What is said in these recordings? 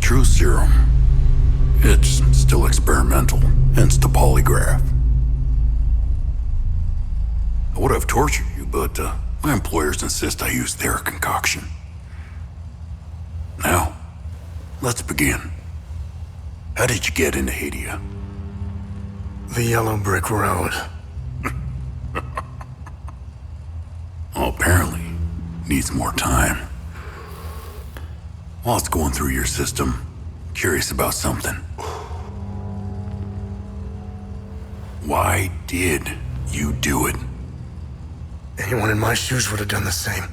true serum. It's still experimental, hence the polygraph. I would have tortured you, but my employers insist I use their concoction. Now, let's begin. How did you get into Hadia? The Yellow Brick Road. Well, apparently, needs more time. While it's going through your system, curious about something. Why did you do it? Anyone in my shoes would have done the same.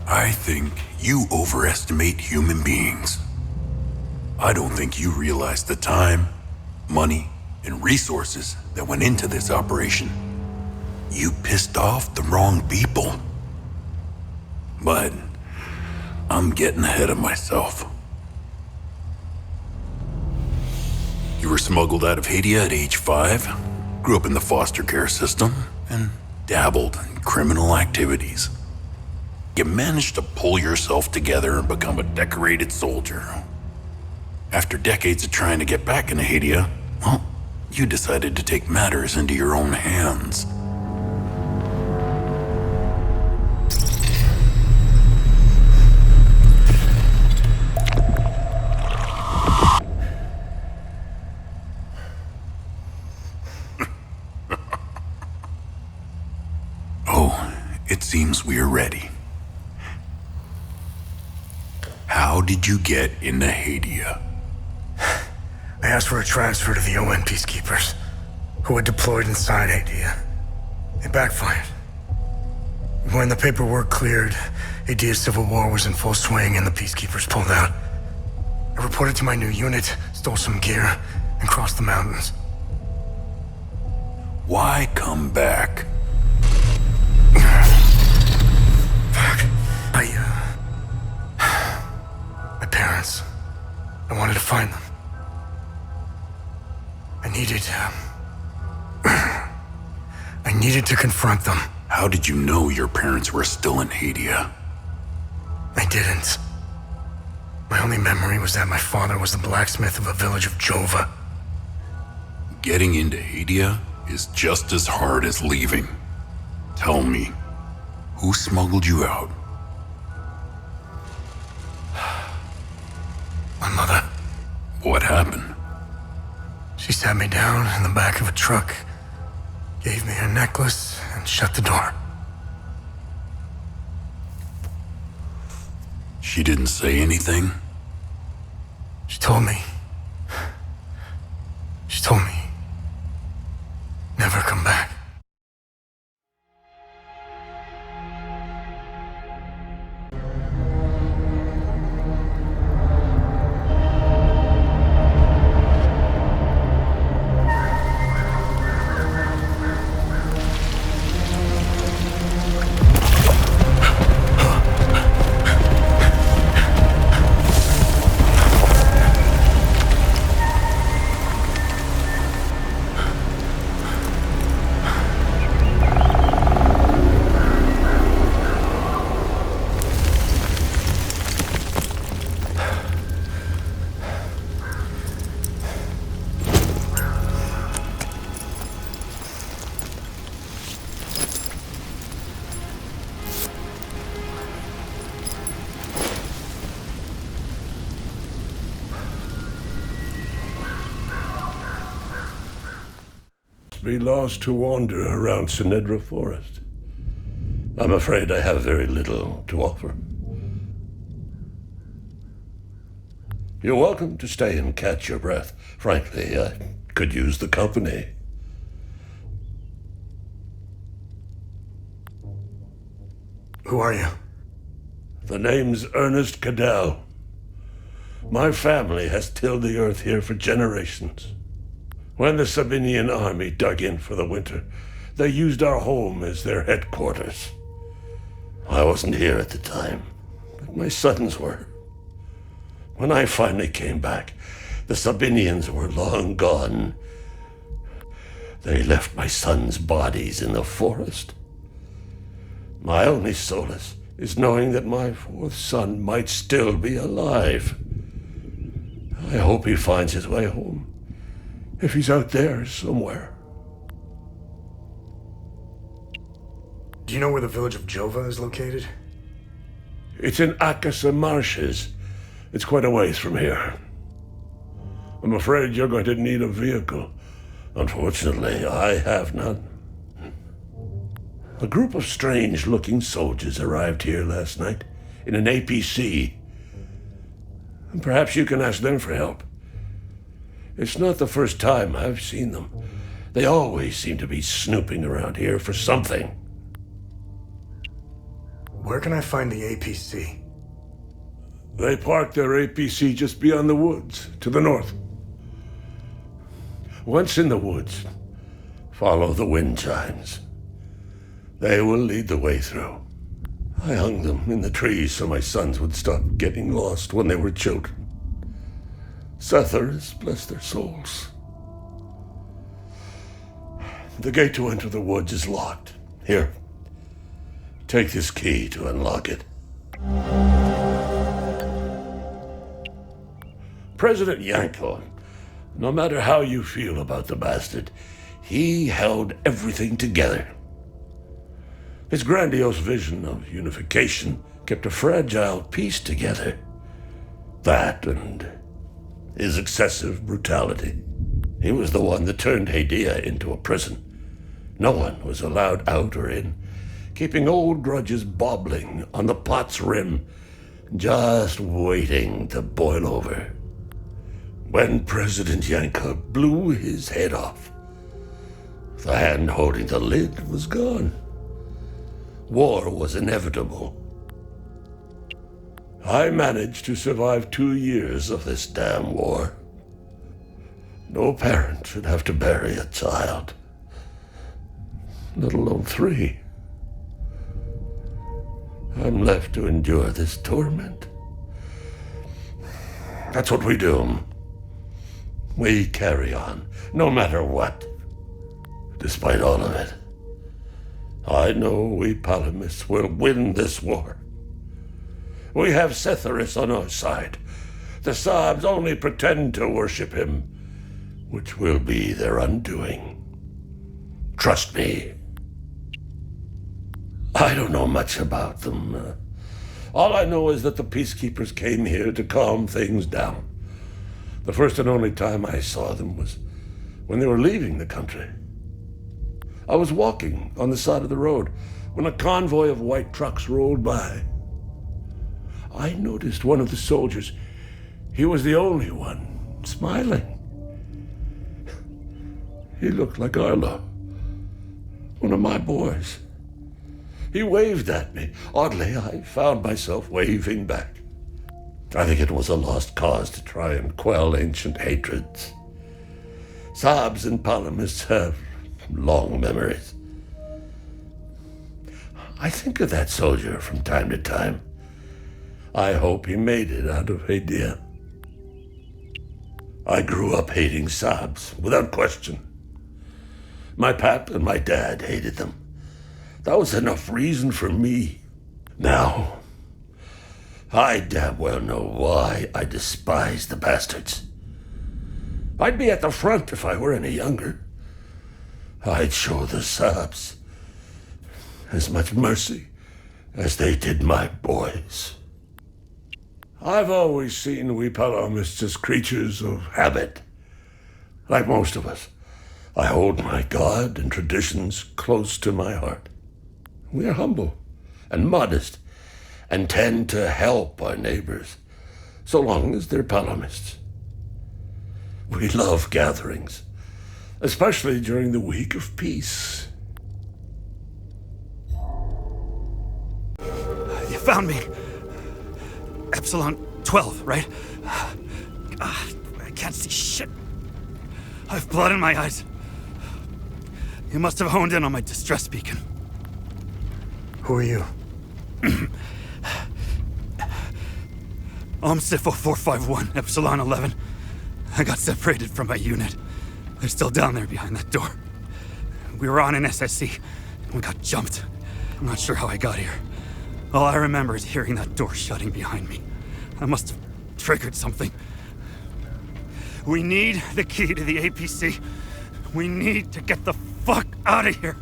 I think you overestimate human beings. I don't think you realize the time, money, and resources that went into this operation. You pissed off the wrong people. But I'm getting ahead of myself. You were smuggled out of Hadia at age 5, grew up in the foster care system, and dabbled in criminal activities. You managed to pull yourself together and become a decorated soldier. After decades of trying to get back into Hadia, well, you decided to take matters into your own hands. It seems we're ready. How did you get into Hadia? I asked for a transfer to the UN peacekeepers, who had deployed inside Hadia. It backfired. When the paperwork cleared, Hadia's civil war was in full swing and the peacekeepers pulled out. I reported to my new unit, stole some gear, and crossed the mountains. Why come back? My parents. I wanted to find them. I needed to confront them. How did you know your parents were still in Hadia? I didn't. My only memory was that my father was the blacksmith of a village of Jova. Getting into Hadia is just as hard as leaving. Tell me, who smuggled you out? My mother. What happened? She sat me down in the back of a truck, gave me her necklace, and shut the door. She didn't say anything? She told me, never come back. Be lost to wander around Senedra Forest. I'm afraid I have very little to offer. You're welcome to stay and catch your breath. Frankly, I could use the company. Who are you? The name's Ernest Cadell. My family has tilled the earth here for generations. When the Sabinian army dug in for the winter, they used our home as their headquarters. I wasn't here at the time, but my sons were. When I finally came back, the Sabinians were long gone. They left my sons' bodies in the forest. My only solace is knowing that my fourth son might still be alive. I hope he finds his way home. If he's out there somewhere. Do you know where the village of Jova is located? It's in Akasa Marshes. It's quite a ways from here. I'm afraid you're going to need a vehicle. Unfortunately, I have none. A group of strange-looking soldiers arrived here last night in an APC. And perhaps you can ask them for help. It's not the first time I've seen them. They always seem to be snooping around here for something. Where can I find the APC? They parked their APC just beyond the woods, to the north. Once in the woods, follow the wind chimes. They will lead the way through. I hung them in the trees so my sons would stop getting lost when they were children. Setharus, bless their souls. The gate to enter the woods is locked. Here, take this key to unlock it. President Yanko, no matter how you feel about the bastard, he held everything together. His grandiose vision of unification kept a fragile peace together. That and his excessive brutality. He was the one that turned Hadia into a prison. No one was allowed out or in, keeping old grudges bobbling on the pot's rim, just waiting to boil over. When President Yanko blew his head off, the hand holding the lid was gone. War was inevitable. I managed to survive 2 years of this damn war. No parent should have to bury a child, let alone 3. I'm left to endure this torment. That's what we do. We carry on, no matter what. Despite all of it, I know we Palamists will win this war. We have Setharus on our side. The Sabs only pretend to worship him, which will be their undoing. Trust me. I don't know much about them. All I know is that the peacekeepers came here to calm things down. The first and only time I saw them was when they were leaving the country. I was walking on the side of the road when a convoy of white trucks rolled by. I noticed one of the soldiers. He was the only one smiling. He looked like Arlo, one of my boys. He waved at me. Oddly, I found myself waving back. I think it was a lost cause to try and quell ancient hatreds. Sabs and Palamists have long memories. I think of that soldier from time to time. I hope he made it out of Hadia. I grew up hating Sabs, without question. My pap and my dad hated them. That was enough reason for me. Now, I damn well know why I despise the bastards. I'd be at the front if I were any younger. I'd show the Sabs as much mercy as they did my boys. I've always seen we Palamists as creatures of habit. Like most of us, I hold my God and traditions close to my heart. We are humble and modest and tend to help our neighbors, so long as they're Palamists. We love gatherings, especially during the week of peace. You found me. Epsilon 12, right? I can't see shit. I have blood in my eyes. You must have honed in on my distress beacon. Who are you? I'm Sifo 451, Epsilon 11. I got separated from my unit. They're still down there behind that door. We were on an SSC, and we got jumped. I'm not sure how I got here. All I remember is hearing that door shutting behind me. I must have triggered something. We need the key to the APC. We need to get the fuck out of here.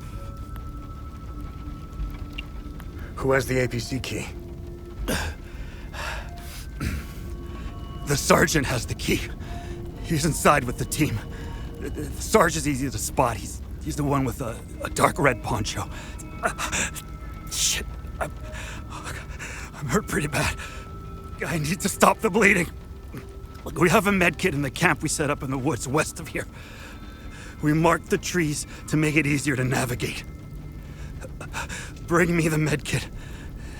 Who has the APC key? The sergeant has the key. He's inside with the team. The Sarge is easy to spot. He's the one with a dark red poncho. Shit. I'm hurt pretty bad. I need to stop the bleeding. Look, we have a med kit in the camp we set up in the woods west of here. We marked the trees to make it easier to navigate. Bring me the med kit,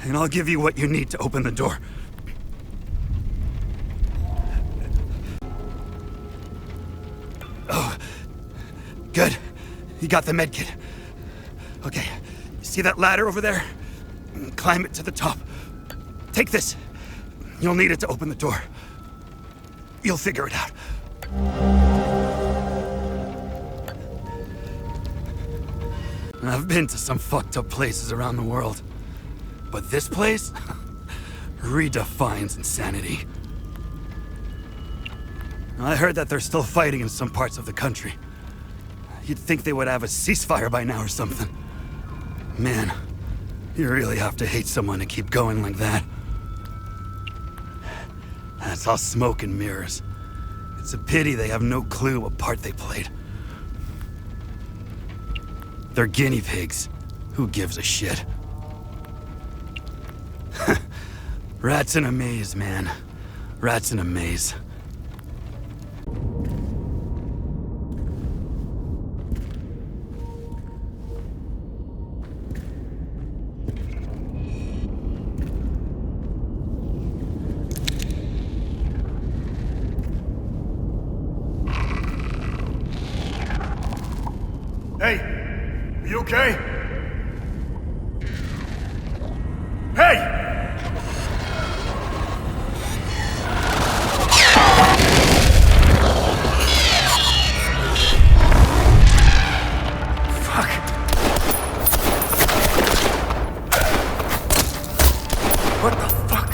and I'll give you what you need to open the door. Oh, good. You got the med kit. Okay, see that ladder over there? Climb it to the top. Take this. You'll need it to open the door. You'll figure it out. I've been to some fucked up places around the world, but this place redefines insanity. I heard that they're still fighting in some parts of the country. You'd think they would have a ceasefire by now or something. Man, you really have to hate someone to keep going like that. That's all smoke and mirrors. It's a pity they have no clue what part they played. They're guinea pigs. Who gives a shit? Rats in a maze, man. Rats in a maze. Hey, are you okay? Hey! Fuck. What the fuck?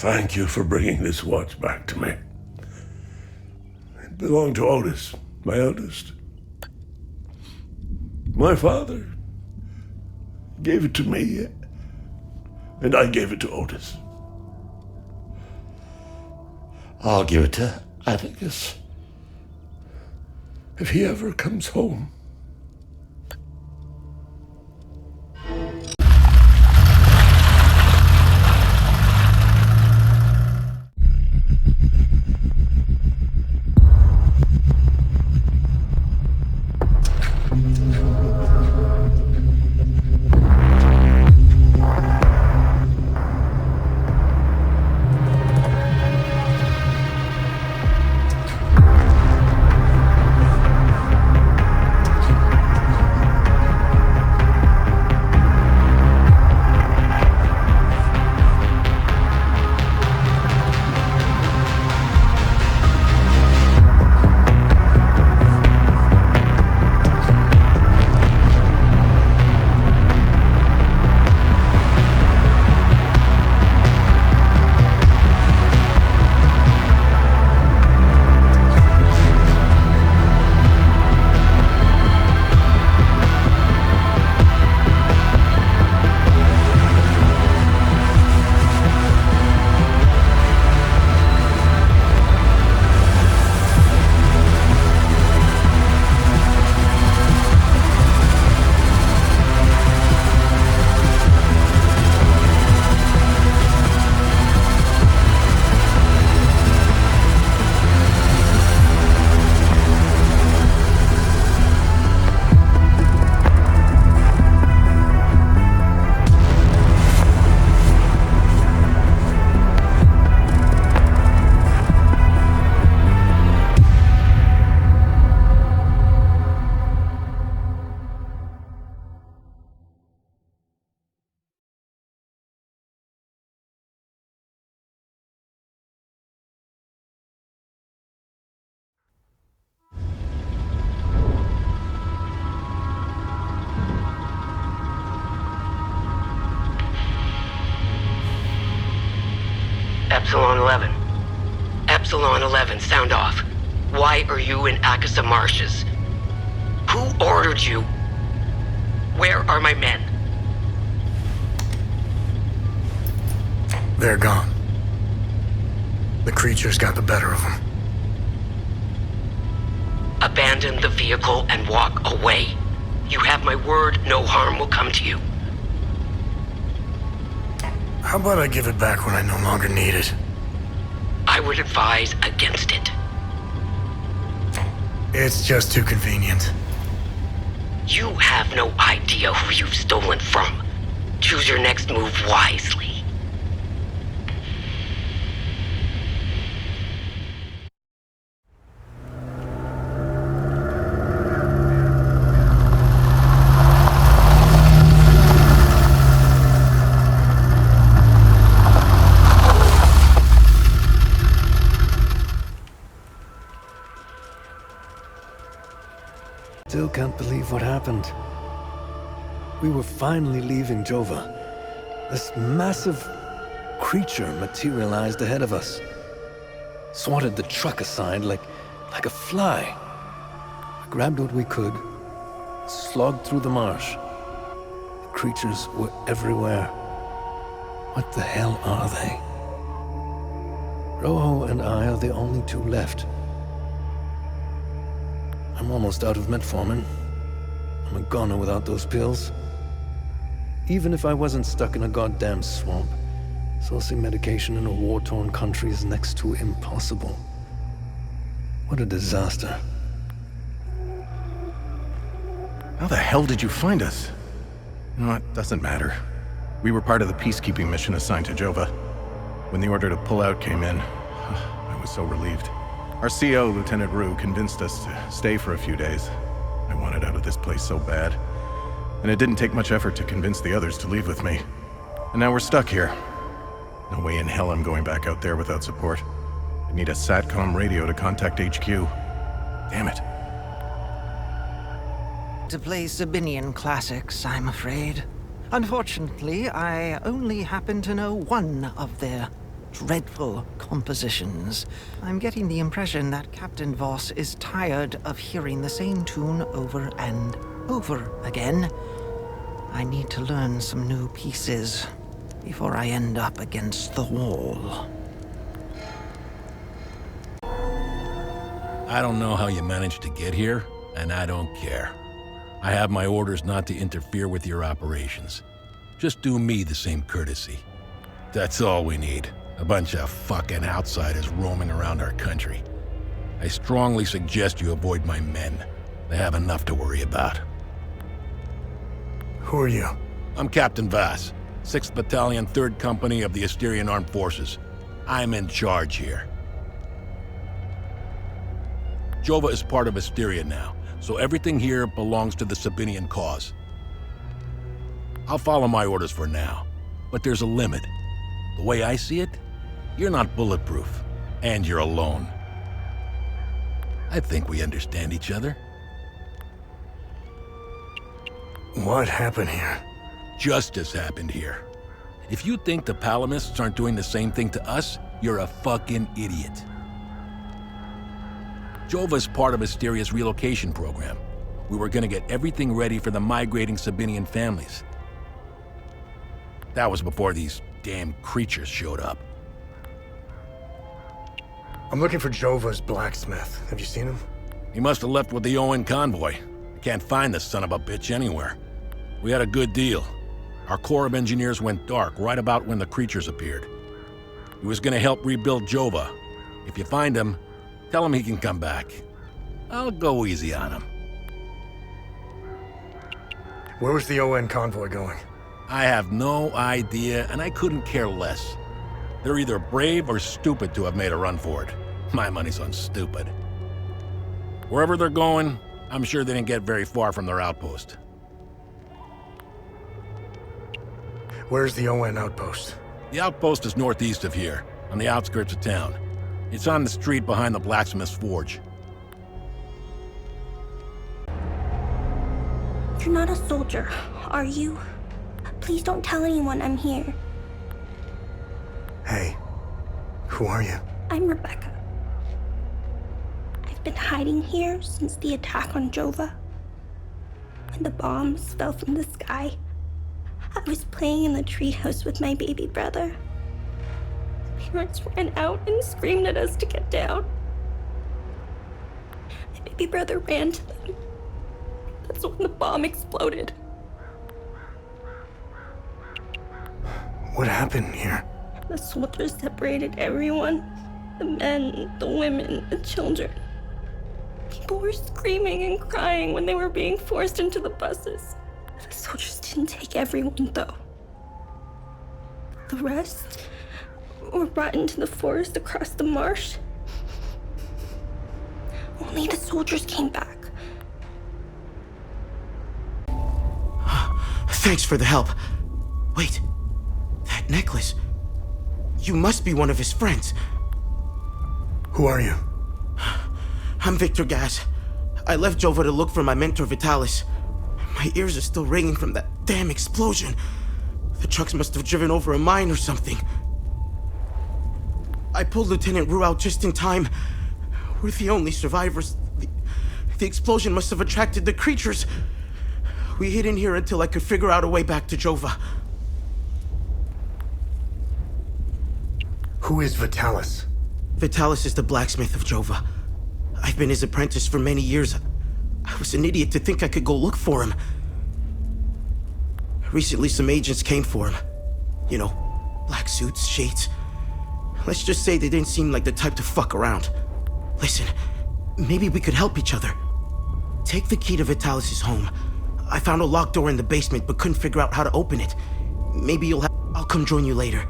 Thank you for bringing this watch back to me. It belonged to Otis, my eldest. My father gave it to me, and I gave it to Otis. I'll give it to Atticus if he ever comes home. Epsilon 11. Epsilon 11, sound off. Why are you in Akasa Marshes? Who ordered you? Where are my men? They're gone. The creatures got the better of them. Abandon the vehicle and walk away. You have my word, no harm will come to you. How about I give it back when I no longer need it? I would advise against it. It's just too convenient. You have no idea who you've stolen from. Choose your next move wisely. Still can't believe what happened. We were finally leaving Jova. This massive creature materialized ahead of us. Swatted the truck aside like a fly. We grabbed what we could, slogged through the marsh. The creatures were everywhere. What the hell are they? Rojo and I are the only two left. I'm almost out of metformin. I'm a goner without those pills. Even if I wasn't stuck in a goddamn swamp, sourcing medication in a war-torn country is next to impossible. What a disaster. How the hell did you find us? You know, it doesn't matter. We were part of the peacekeeping mission assigned to Jova. When the order to pull out came in, I was so relieved. Our CO, Lieutenant Rue, convinced us to stay for a few days. I wanted out of this place so bad. And it didn't take much effort to convince the others to leave with me. And now we're stuck here. No way in hell I'm going back out there without support. I need a SATCOM radio to contact HQ. Damn it. To play Sabinian classics, I'm afraid. Unfortunately, I only happen to know one of their dreadful compositions. I'm getting the impression that Captain Voss is tired of hearing the same tune over and over again. I need to learn some new pieces before I end up against the wall. I don't know how you managed to get here, and I don't care. I have my orders not to interfere with your operations. Just do me the same courtesy. That's all we need. A bunch of fucking outsiders roaming around our country. I strongly suggest you avoid my men. They have enough to worry about. Who are you? I'm Captain Voss, 6th Battalion, 3rd Company of the Asterian Armed Forces. I'm in charge here. Jova is part of Asteria now, so everything here belongs to the Sabinian cause. I'll follow my orders for now, but there's a limit. The way I see it, you're not bulletproof, and you're alone. I think we understand each other. What happened here? Justice happened here. If you think the Palamists aren't doing the same thing to us, you're a fucking idiot. Jova's part of Asteria's relocation program. We were gonna get everything ready for the migrating Sabinian families. That was before these damn creatures showed up. I'm looking for Jova's blacksmith. Have you seen him? He must have left with the UN convoy. I can't find this son of a bitch anywhere. We had a good deal. Our Corps of Engineers went dark right about when the creatures appeared. He was gonna help rebuild Jova. If you find him, tell him he can come back. I'll go easy on him. Where was the UN convoy going? I have no idea, and I couldn't care less. They're either brave or stupid to have made a run for it. My money's on stupid. Wherever they're going, I'm sure they didn't get very far from their outpost. Where's the UN outpost? The outpost is northeast of here, on the outskirts of town. It's on the street behind the blacksmith's forge. You're not a soldier, are you? Please don't tell anyone I'm here. Hey, who are you? I'm Rebecca. I've been hiding here since the attack on Jova. When the bombs fell from the sky, I was playing in the treehouse with my baby brother. Parents ran out and screamed at us to get down. My baby brother ran to them. That's when the bomb exploded. What happened here? The soldiers separated everyone. The men, the women, the children. People were screaming and crying when they were being forced into the buses. The soldiers didn't take everyone, though. The rest were brought into the forest across the marsh. Only the soldiers came back. Thanks for the help. Wait, that necklace. You must be one of his friends. Who are you? I'm Victor Gaz. I left Jova to look for my mentor Vitalis. My ears are still ringing from that damn explosion. The trucks must have driven over a mine or something. I pulled Lieutenant Rue out just in time. We're the only survivors. The explosion must have attracted the creatures. We hid in here until I could figure out a way back to Jova. Who is Vitalis? Vitalis is the blacksmith of Jova. I've been his apprentice for many years. I was an idiot to think I could go look for him. Recently, some agents came for him. You know, black suits, shades. Let's just say they didn't seem like the type to fuck around. Listen, maybe we could help each other. Take the key to Vitalis' home. I found a locked door in the basement, but couldn't figure out how to open it. Maybe I'll come join you later.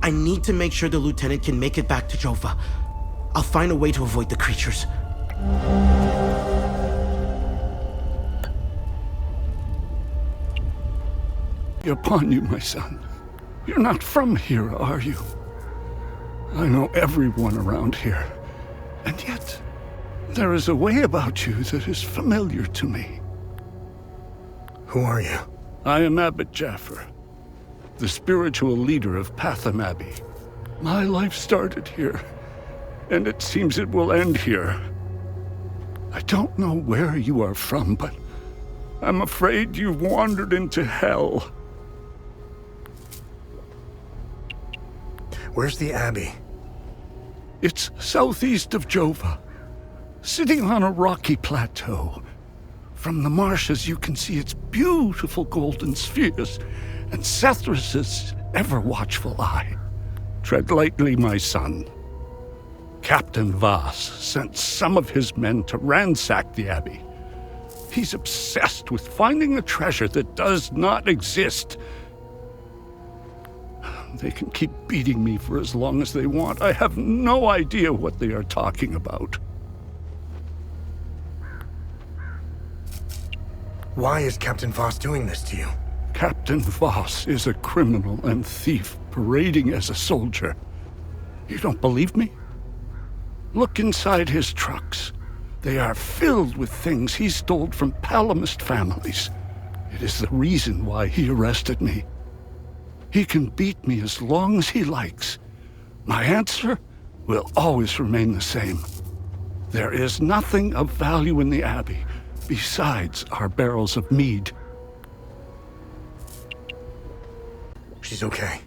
I need to make sure the lieutenant can make it back to Jova. I'll find a way to avoid the creatures. Upon you, my son. You're not from here, are you? I know everyone around here. And yet, there is a way about you that is familiar to me. Who are you? I am Abbot Jaffer, the spiritual leader of Patham Abbey. My life started here, and it seems it will end here. I don't know where you are from, but I'm afraid you've wandered into hell. Where's the Abbey? It's southeast of Jova, sitting on a rocky plateau. From the marshes you can see its beautiful golden spheres and Sethrus's ever-watchful eye. Tread lightly, my son. Captain Voss sent some of his men to ransack the Abbey. He's obsessed with finding a treasure that does not exist. They can keep beating me for as long as they want. I have no idea what they are talking about. Why is Captain Voss doing this to you? Captain Voss is a criminal and thief parading as a soldier. You don't believe me? Look inside his trucks. They are filled with things he stole from Palamist families. It is the reason why he arrested me. He can beat me as long as he likes. My answer will always remain the same. There is nothing of value in the Abbey besides our barrels of mead. She's okay.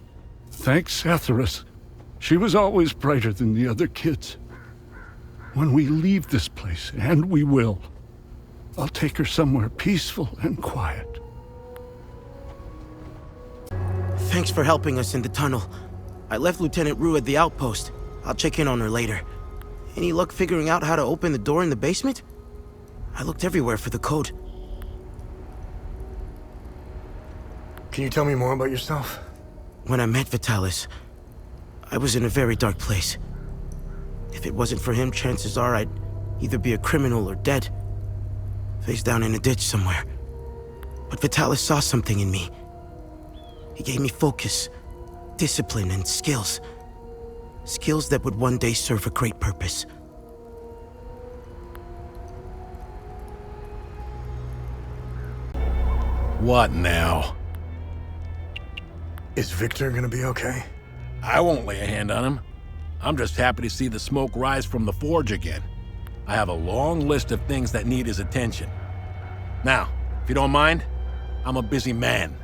Thanks, Sethrus. She was always brighter than the other kids. When we leave this place, and we will, I'll take her somewhere peaceful and quiet. Thanks for helping us in the tunnel. I left Lieutenant Rue at the outpost. I'll check in on her later. Any luck figuring out how to open the door in the basement? I looked everywhere for the code. Can you tell me more about yourself? When I met Vitalis, I was in a very dark place. If it wasn't for him, chances are I'd either be a criminal or dead. Face down in a ditch somewhere. But Vitalis saw something in me. He gave me focus, discipline, and skills. Skills that would one day serve a great purpose. What now? Is Victor gonna be okay? I won't lay a hand on him. I'm just happy to see the smoke rise from the forge again. I have a long list of things that need his attention. Now, if you don't mind, I'm a busy man.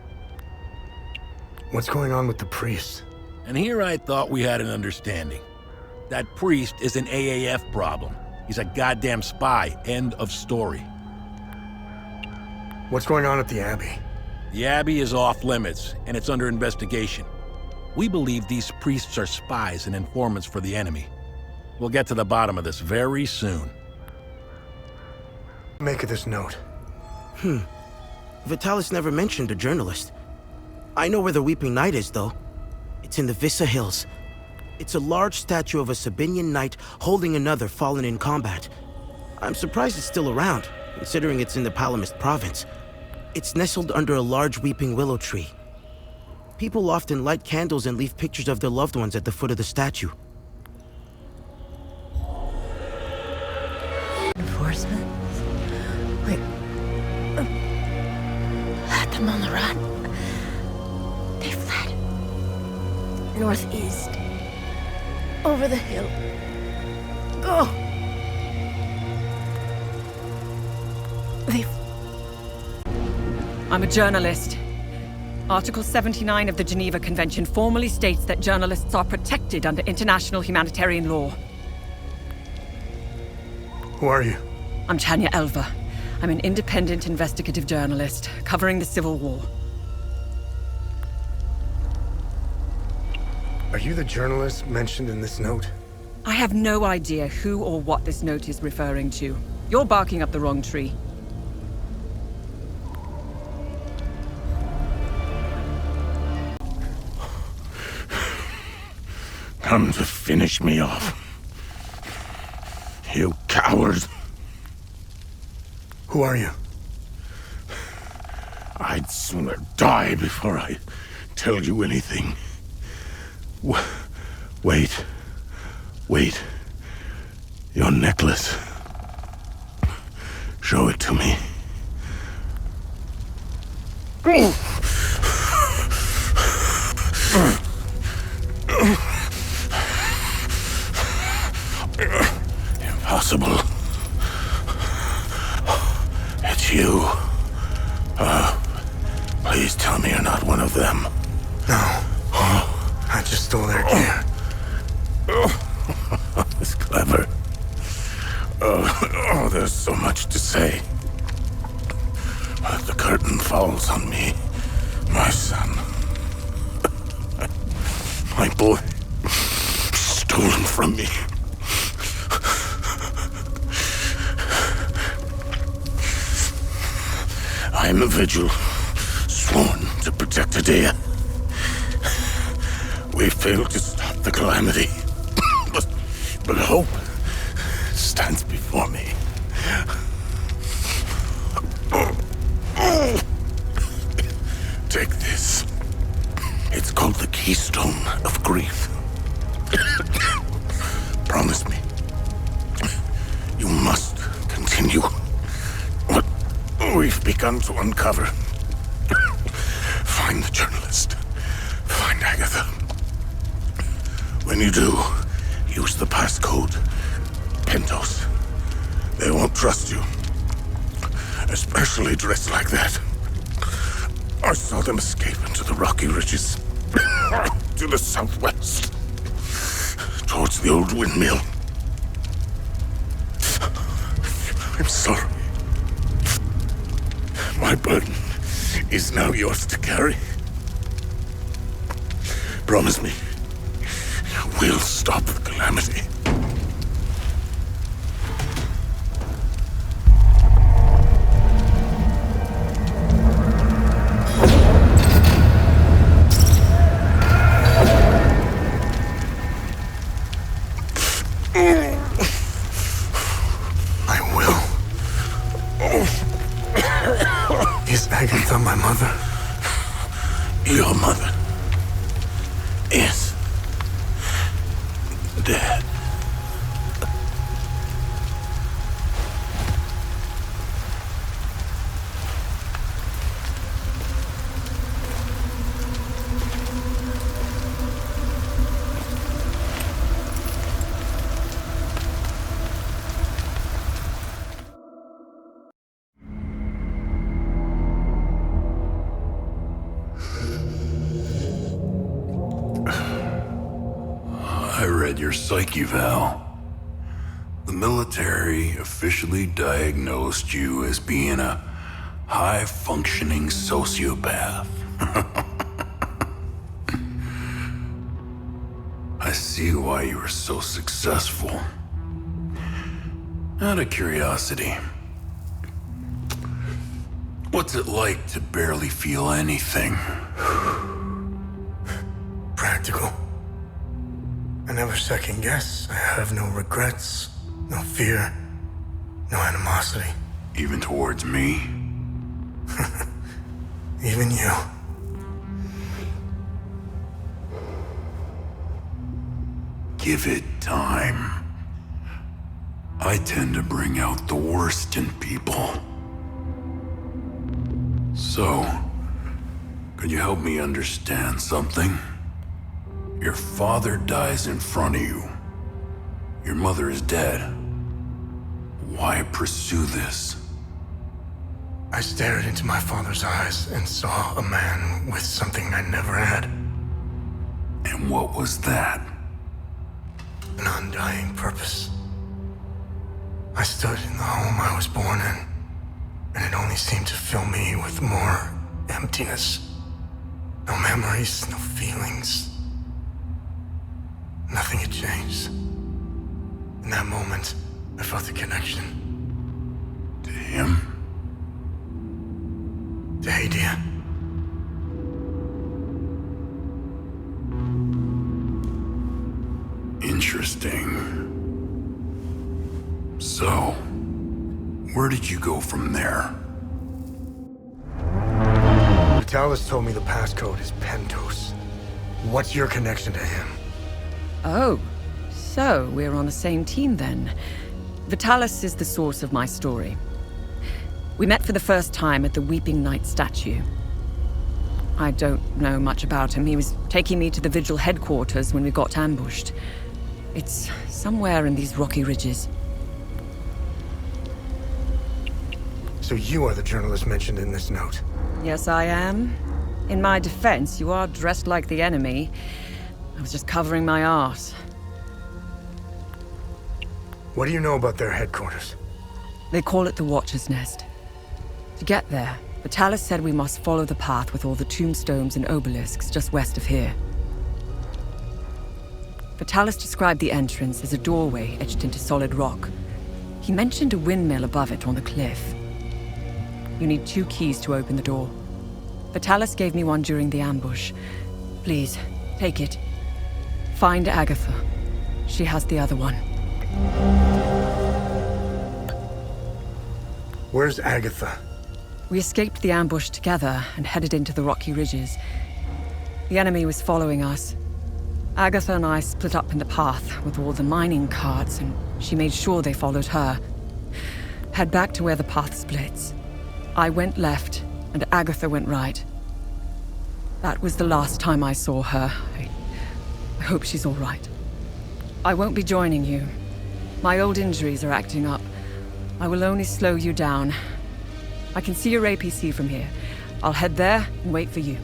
What's going on with the priest? And here I thought we had an understanding. That priest is an AAF problem. He's a goddamn spy. End of story. What's going on at the Abbey? The Abbey is off limits, and it's under investigation. We believe these priests are spies and informants for the enemy. We'll get to the bottom of this very soon. Make of this note. Vitalis never mentioned a journalist. I know where the Weeping Knight is, though. It's in the Vissa Hills. It's a large statue of a Sabinian knight holding another fallen in combat. I'm surprised it's still around, considering it's in the Palamist province. It's nestled under a large weeping willow tree. People often light candles and leave pictures of their loved ones at the foot of the statue. Enforcement? Wait. Let them on the run. They fled. Northeast. Over the hill. Go! I'm a journalist. Article 79 of the Geneva Convention formally states that journalists are protected under international humanitarian law. Who are you? I'm Tanya Elva. I'm an independent investigative journalist covering the Civil War. Are you the journalist mentioned in this note? I have no idea who or what this note is referring to. You're barking up the wrong tree. Come to finish me off. You coward. Who are you? I'd sooner die before I tell you anything. Wait. Your necklace. Show it to me. Impossible. It's you. Please tell me you're not one of them. No. I just stole their gear. It's clever. Oh, there's so much to say. But the curtain falls on me, my son. My boy, stolen from me. I am a vigil, sworn to protect Edea. We failed to stop the calamity, but hope stands before me. Take this. It's called the Keystone of Grief. Promise me. You must continue what we've begun to uncover. Find the journalist. Find Agatha. When you do, use the passcode. Pentos. They won't trust you. Especially dressed like that. I saw them escape into the rocky ridges. To the southwest. Towards the old windmill. I'm sorry. My burden is now yours to carry. Promise me, we'll stop the calamity. Is Agatha my mother? Your mother is dead. I read your psyche eval. The military officially diagnosed you as being a high-functioning sociopath. I see why you were so successful. Out of curiosity, what's it like to barely feel anything? Practical. I never second guess. I have no regrets, no fear, no animosity. Even towards me? Even you. Give it time. I tend to bring out the worst in people. So, could you help me understand something? Your father dies in front of you. Your mother is dead. Why pursue this? I stared into my father's eyes and saw a man with something I never had. And what was that? An undying purpose. I stood in the home I was born in, and it only seemed to fill me with more emptiness. No memories, no feelings. Nothing had changed. In that moment, I felt a connection. To him? To Hadia. Interesting. So, where did you go from there? Vitalis told me the passcode is Pentos. What's your connection to him? Oh, so we're on the same team then. Vitalis is the source of my story. We met for the first time at the Weeping Knight statue. I don't know much about him. He was taking me to the Vigil headquarters when we got ambushed. It's somewhere in these rocky ridges. So you are the journalist mentioned in this note? Yes, I am. In my defense, you are dressed like the enemy. I was just covering my arse. What do you know about their headquarters? They call it the Watcher's Nest. To get there, Vitalis said we must follow the path with all the tombstones and obelisks just west of here. Vitalis described the entrance as a doorway etched into solid rock. He mentioned a windmill above it on the cliff. You need 2 keys to open the door. Vitalis gave me one during the ambush. Please, take it. Find Agatha. She has the other one. Where's Agatha? We escaped the ambush together and headed into the rocky ridges. The enemy was following us. Agatha and I split up in the path with all the mining carts, and she made sure they followed her. Head back to where the path splits. I went left, and Agatha went right. That was the last time I saw her. I hope she's all right. I won't be joining you. My old injuries are acting up. I will only slow you down. I can see your APC from here. I'll head there and wait for you.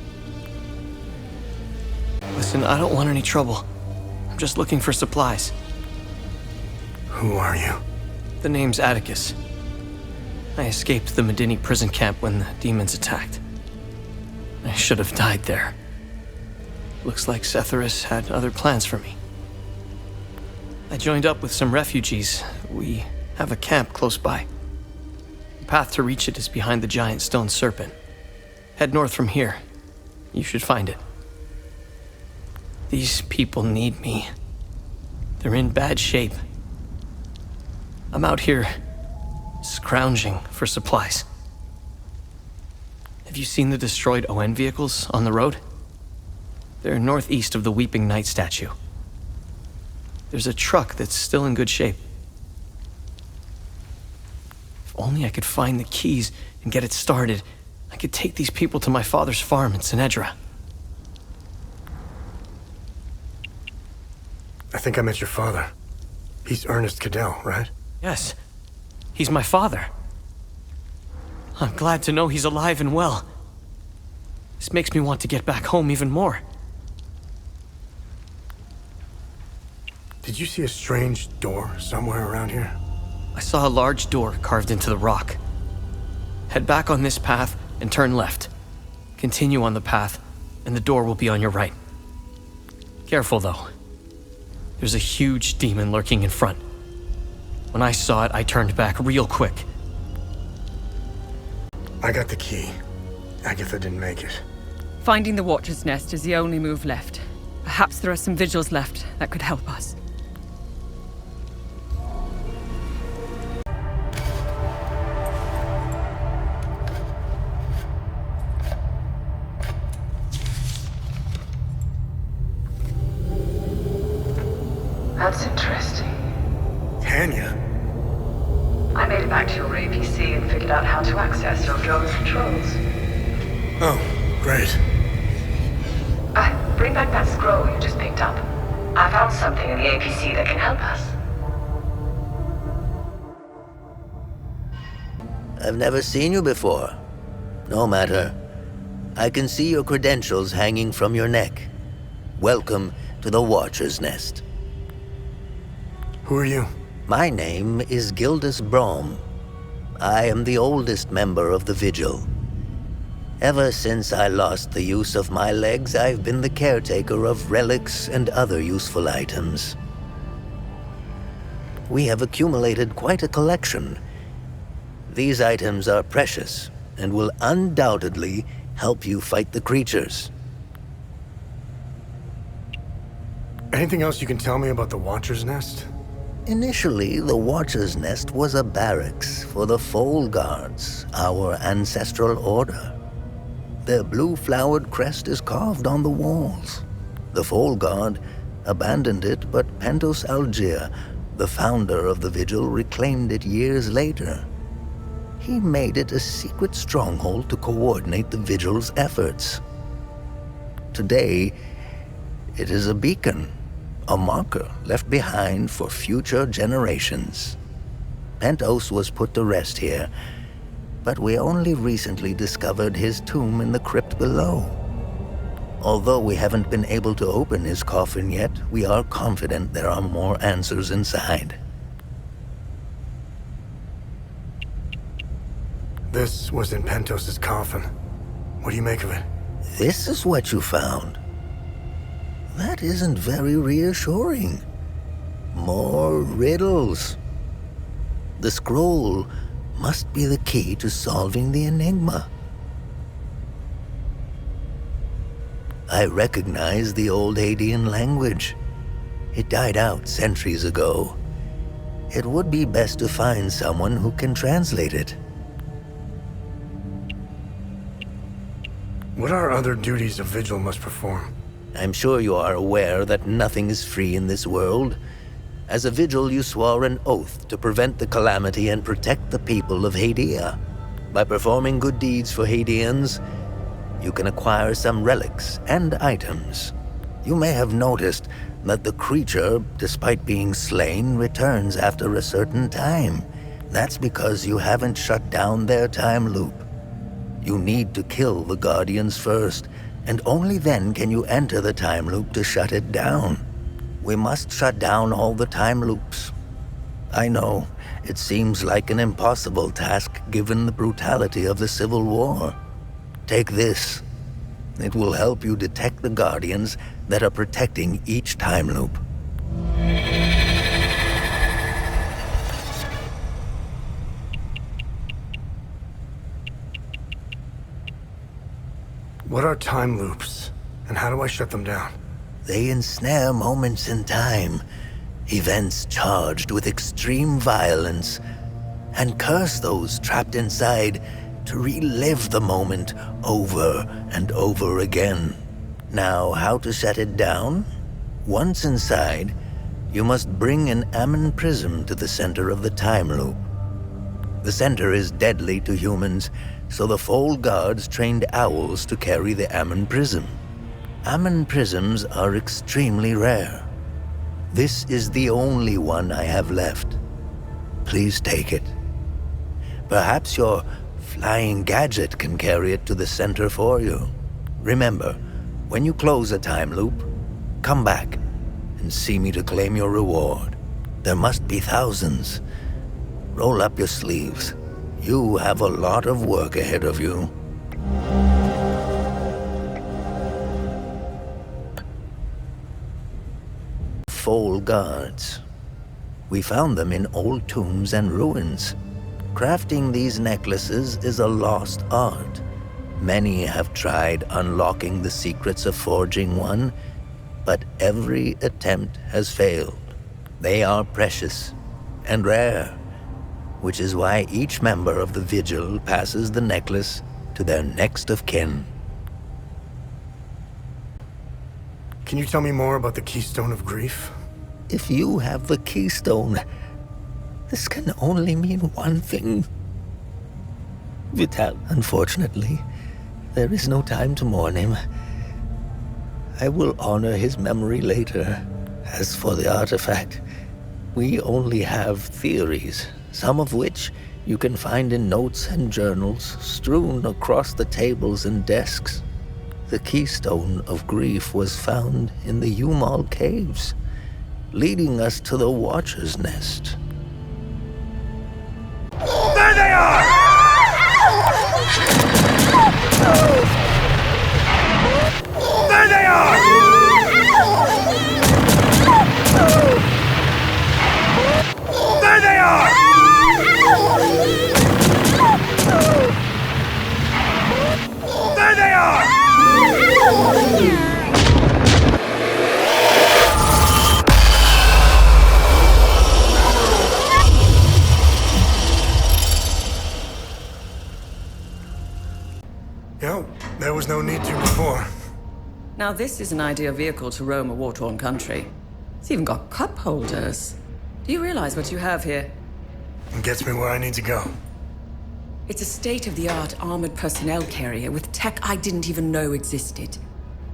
Listen, I don't want any trouble. I'm just looking for supplies. Who are you? The name's Atticus. I escaped the Medini prison camp when the demons attacked. I should have died there. Looks like Setharus had other plans for me. I joined up with some refugees. We have a camp close by. The path to reach it is behind the giant stone serpent. Head north from here. You should find it. These people need me. They're in bad shape. I'm out here scrounging for supplies. Have you seen the destroyed ON vehicles on the road? They're northeast of the Weeping Knight statue. There's a truck that's still in good shape. If only I could find the keys and get it started, I could take these people to my father's farm in Senedra. I think I met your father. He's Ernest Cadell, right? Yes. He's my father. I'm glad to know he's alive and well. This makes me want to get back home even more. Did you see a strange door somewhere around here? I saw a large door carved into the rock. Head back on this path and turn left. Continue on the path, and the door will be on your right. Careful, though. There's a huge demon lurking in front. When I saw it, I turned back real quick. I got the key. Agatha didn't make it. Finding the Watcher's Nest is the only move left. Perhaps there are some vigils left that could help us. That's interesting. Tanya? I made it back to your APC and figured out how to access your drone's controls. Oh, great. Bring back that scroll you just picked up. I found something in the APC that can help us. I've never seen you before. No matter. I can see your credentials hanging from your neck. Welcome to the Watcher's Nest. Who are you? My name is Gildas Brom. I am the oldest member of the Vigil. Ever since I lost the use of my legs, I've been the caretaker of relics and other useful items. We have accumulated quite a collection. These items are precious and will undoubtedly help you fight the creatures. Anything else you can tell me about the Watcher's Nest? Initially, the Watcher's Nest was a barracks for the Foal Guards, our ancestral order. Their blue-flowered crest is carved on the walls. The Foal Guard abandoned it, but Pentos Algier, the founder of the Vigil, reclaimed it years later. He made it a secret stronghold to coordinate the Vigil's efforts. Today, it is a beacon, A marker left behind for future generations. Pentos was put to rest here, but we only recently discovered his tomb in the crypt below. Although we haven't been able to open his coffin yet, we are confident there are more answers inside. This was in Pentos' coffin. What do you make of it? This is what you found. That isn't very reassuring. More riddles. The scroll must be the key to solving the enigma. I recognize the old Hadean language. It died out centuries ago. It would be best to find someone who can translate it. What are other duties a vigil must perform? I'm sure you are aware that nothing is free in this world. As a vigil, you swore an oath to prevent the calamity and protect the people of Hadea. By performing good deeds for Hadeans, you can acquire some relics and items. You may have noticed that the creature, despite being slain, returns after a certain time. That's because you haven't shut down their time loop. You need to kill the Guardians first, and only then can you enter the time loop to shut it down. We must shut down all the time loops. I know, it seems like an impossible task given the brutality of the Civil War. Take this. It will help you detect the Guardians that are protecting each time loop. What are time loops, and how do I shut them down? They ensnare moments in time, events charged with extreme violence, and curse those trapped inside to relive the moment over and over again. Now, how to shut it down? Once inside, you must bring an Ammon prism to the center of the time loop. The center is deadly to humans, so the Fold Guards trained owls to carry the Ammon prism. Ammon prisms are extremely rare. This is the only one I have left. Please take it. Perhaps your flying gadget can carry it to the center for you. Remember, when you close a time loop, come back and see me to claim your reward. There must be thousands. Roll up your sleeves. You have a lot of work ahead of you. Fold Guards. We found them in old tombs and ruins. Crafting these necklaces is a lost art. Many have tried unlocking the secrets of forging one, but every attempt has failed. They are precious and rare, which is why each member of the Vigil passes the necklace to their next of kin. Can you tell me more about the Keystone of Grief? If you have the Keystone, this can only mean one thing. Vital, unfortunately, there is no time to mourn him. I will honor his memory later. As for the artifact, we only have theories, some of which you can find in notes and journals strewn across the tables and desks. The Keystone of Grief was found in the Umal Caves, leading us to the Watcher's Nest. There they are! There they are! There they are! There they are! Yeah, there was no need to before. Now this is an ideal vehicle to roam a war-torn country. It's even got cup holders. Do you realize what you have here? It gets me where I need to go. It's a state-of-the-art armored personnel carrier with tech I didn't even know existed.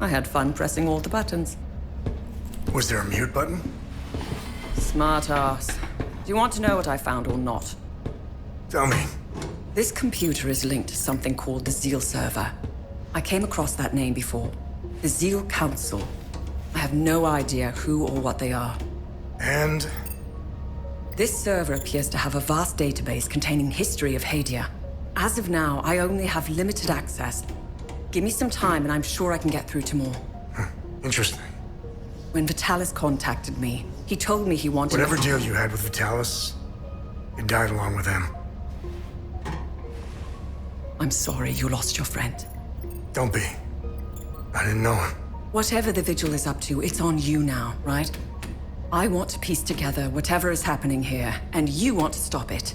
I had fun pressing all the buttons. Was there a mute button? Smart ass. Do you want to know what I found or not? Tell me. This computer is linked to something called the Zeal server. I came across that name before. The Zeal Council. I have no idea who or what they are. And? This server appears to have a vast database containing history of Hadia. As of now, I only have limited access. Give me some time and I'm sure I can get through to more. Interesting. When Vitalis contacted me, he told me he wanted... Whatever deal you had with Vitalis, it died along with him. I'm sorry you lost your friend. Don't be. I didn't know him. Whatever the Vigil is up to, it's on you now, right? I want to piece together whatever is happening here, and you want to stop it.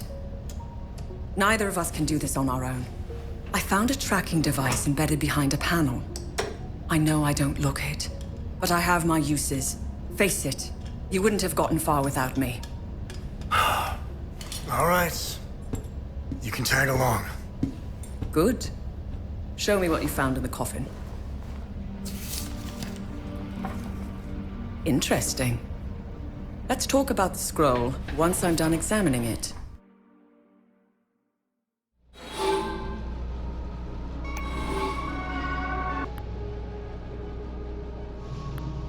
Neither of us can do this on our own. I found a tracking device embedded behind a panel. I know I don't look it, but I have my uses. Face it, you wouldn't have gotten far without me. All right. You can tag along. Good. Show me what you found in the coffin. Interesting. Let's talk about the scroll once I'm done examining it.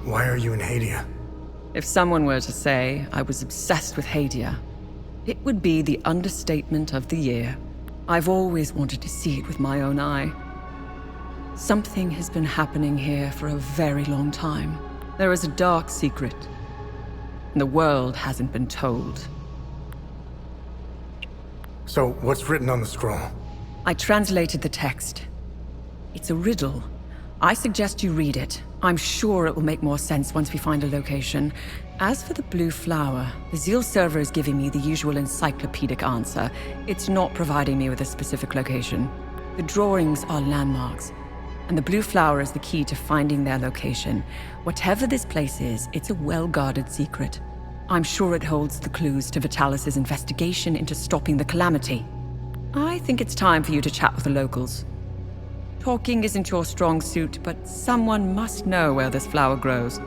Why are you in Hadia? If someone were to say I was obsessed with Hadia, it would be the understatement of the year. I've always wanted to see it with my own eye. Something has been happening here for a very long time. There is a dark secret. And the world hasn't been told. So, what's written on the scroll? I translated the text. It's a riddle. I suggest you read it. I'm sure it will make more sense once we find a location. As for the blue flower, the Zeal server is giving me the usual encyclopedic answer. It's not providing me with a specific location. The drawings are landmarks, and the blue flower is the key to finding their location. Whatever this place is, it's a well-guarded secret. I'm sure it holds the clues to Vitalis' investigation into stopping the calamity. I think it's time for you to chat with the locals. Talking isn't your strong suit, but someone must know where this flower grows.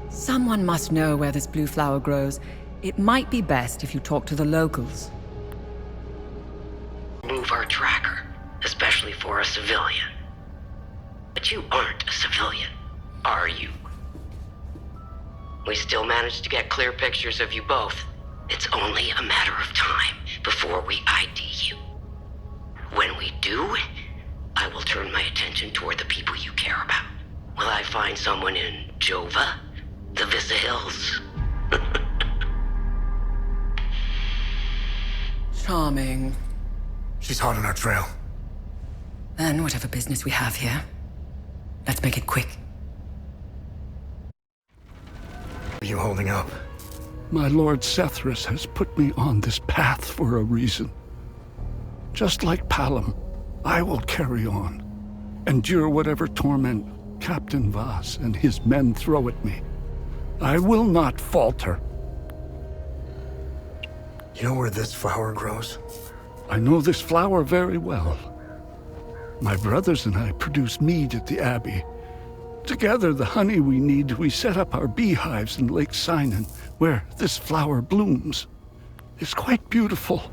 Someone must know where this blue flower grows. It might be best if you talk to the locals. Move our tracker, especially for a civilian. But you aren't a civilian, are you? We still managed to get clear pictures of you both. It's only a matter of time before we ID you. When we do, I will turn my attention toward the people you care about. Will I find someone in Jova? The Vista Hills? Charming. She's hot on our trail. Then whatever business we have here, let's make it quick. Are you holding up? My Lord Sethris has put me on this path for a reason. Just like Palom, I will carry on, endure whatever torment Captain Voss and his men throw at me. I will not falter. You know where this flower grows? I know this flower very well. My brothers and I produce mead at the Abbey. Together, the honey we need, we set up our beehives in Lake Sinan, where this flower blooms. It's quite beautiful,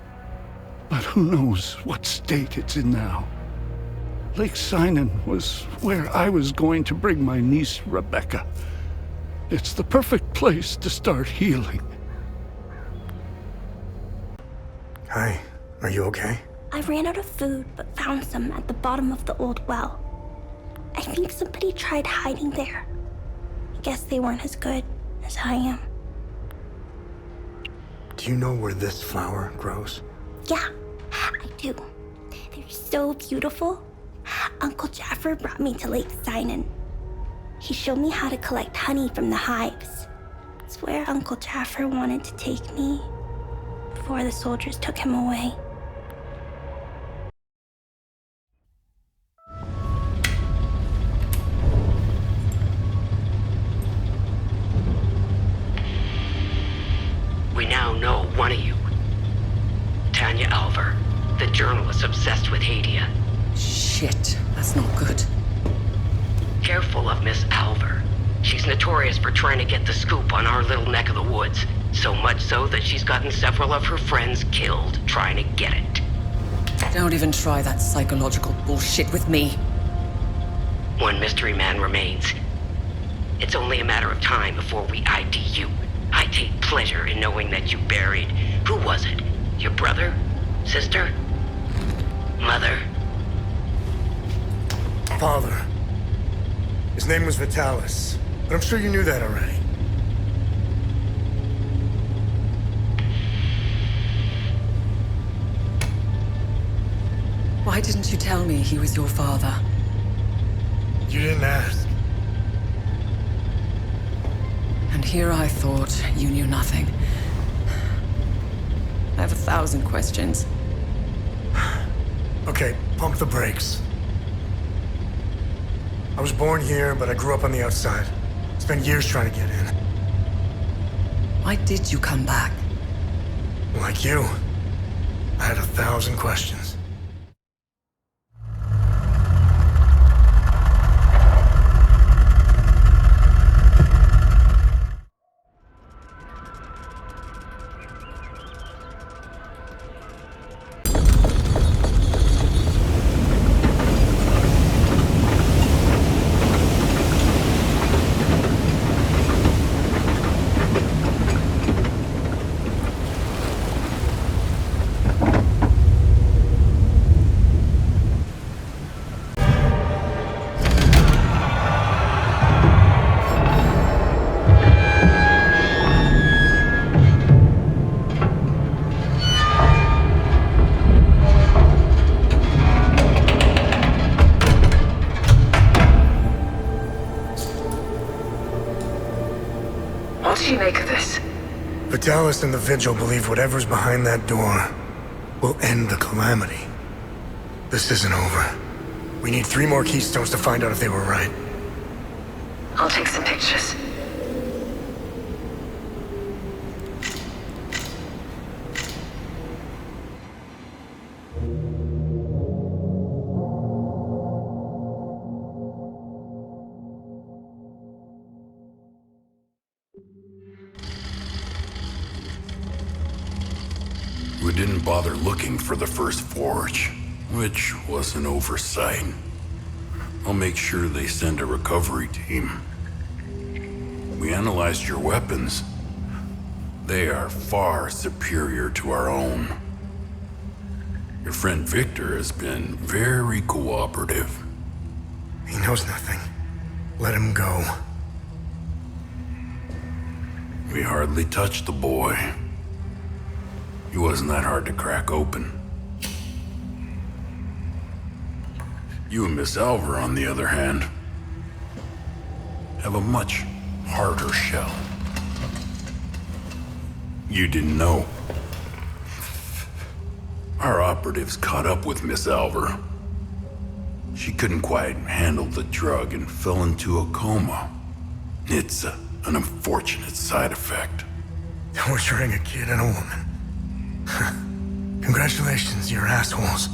but who knows what state it's in now. Lake Sinan was where I was going to bring my niece, Rebecca. It's the perfect place to start healing. Hi, are you okay? I ran out of food, but found some at the bottom of the old well. I think somebody tried hiding there. I guess they weren't as good as I am. Do you know where this flower grows? Yeah, I do. They're so beautiful. Uncle Jaffer brought me to Lake Sinan. He showed me how to collect honey from the hives. It's where Uncle Jaffer wanted to take me before the soldiers took him away. We now know one of you. Tanya Alver, the journalist obsessed with Hadia. Shit, that's not good. Careful of Miss Alver. She's notorious for trying to get the scoop on our little neck of the woods. So much so that she's gotten several of her friends killed trying to get it. Don't even try that psychological bullshit with me. One mystery man remains. It's only a matter of time before we ID you. I take pleasure in knowing that you buried... Who was it? Your brother? Sister? Mother? Father. His name was Vitalis, but I'm sure you knew that already. Why didn't you tell me he was your father? You didn't ask. And here I thought you knew nothing. I have 1,000 questions. Okay, pump the brakes. I was born here, but I grew up on the outside. Spent years trying to get in. Why did you come back? Like you, I had 1,000 questions. Vitalis and the Vigil believe whatever's behind that door will end the calamity. This isn't over. We need 3 more Keystones to find out if they were right. I'll take some pictures. We didn't bother looking for the first forge, which was an oversight. I'll make sure they send a recovery team. We analyzed your weapons. They are far superior to our own. Your friend Victor has been very cooperative. He knows nothing. Let him go. We hardly touched the boy. He wasn't that hard to crack open. You and Miss Alver, on the other hand, have a much harder shell. You didn't know. Our operatives caught up with Miss Alver. She couldn't quite handle the drug and fell into a coma. It's an unfortunate side effect. Torturing a kid and a woman. Congratulations, you're assholes.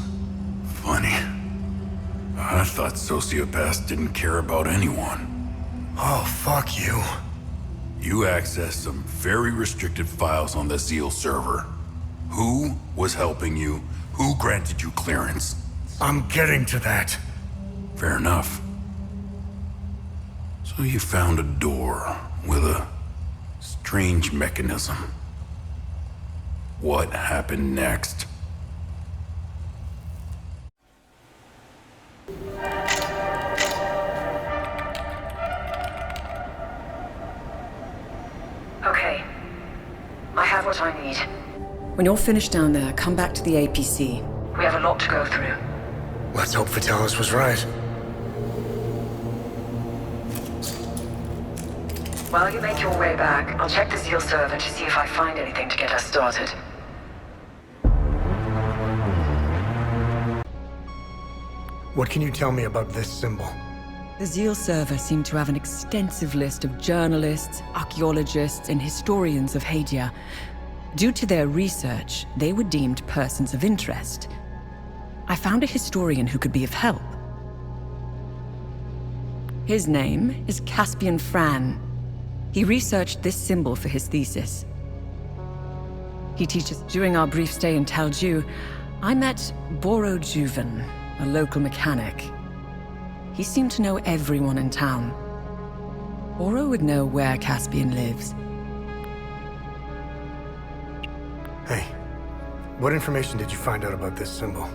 Funny. I thought sociopaths didn't care about anyone. Oh, fuck you. You accessed some very restricted files on the Zeal server. Who was helping you? Who granted you clearance? I'm getting to that. Fair enough. So you found a door with a strange mechanism. What happened next? Okay. I have what I need. When you're finished down there, come back to the APC. We have a lot to go through. Let's hope Vitalis was right. While you make your way back, I'll check the Zeal server to see if I find anything to get us started. What can you tell me about this symbol? The Zeal server seemed to have an extensive list of journalists, archaeologists, and historians of Hadia. Due to their research, they were deemed persons of interest. I found a historian who could be of help. His name is Caspian Fran. He researched this symbol for his thesis. He teaches. During our brief stay in Talju, I met Boro Juven, a local mechanic. He seemed to know everyone in town. Boro would know where Caspian lives. Hey, what information did you find out about this symbol?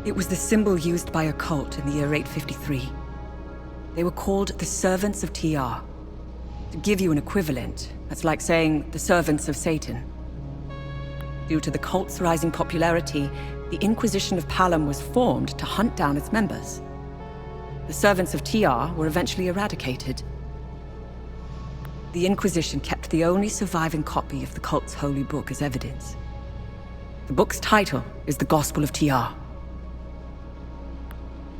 It was the symbol used by a cult in the year 853. They were called the Servants of TR. To give you an equivalent, that's like saying the Servants of Satan. Due to the cult's rising popularity, the Inquisition of Palom was formed to hunt down its members. The Servants of TR were eventually eradicated. The Inquisition kept the only surviving copy of the cult's holy book as evidence. The book's title is The Gospel of TR.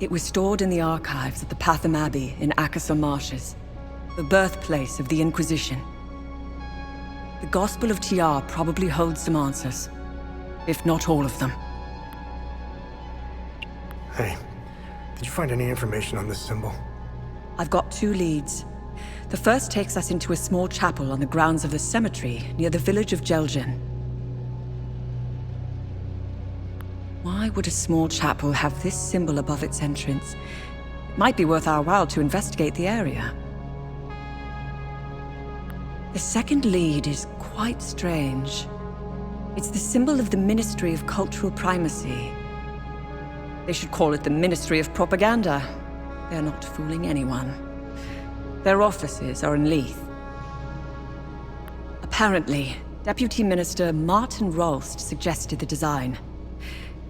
It was stored in the archives at the Patham Abbey in Akasa Marshes, the birthplace of the Inquisition. The Gospel of TR probably holds some answers, if not all of them. Hey, did you find any information on this symbol? I've got 2 leads. The first takes us into a small chapel on the grounds of the cemetery near the village of Jelgen. Why would a small chapel have this symbol above its entrance? It might be worth our while to investigate the area. The second lead is quite strange. It's the symbol of the Ministry of Cultural Primacy. They should call it the Ministry of Propaganda. They're not fooling anyone. Their offices are in Leith. Apparently, Deputy Minister Martin Rolst suggested the design.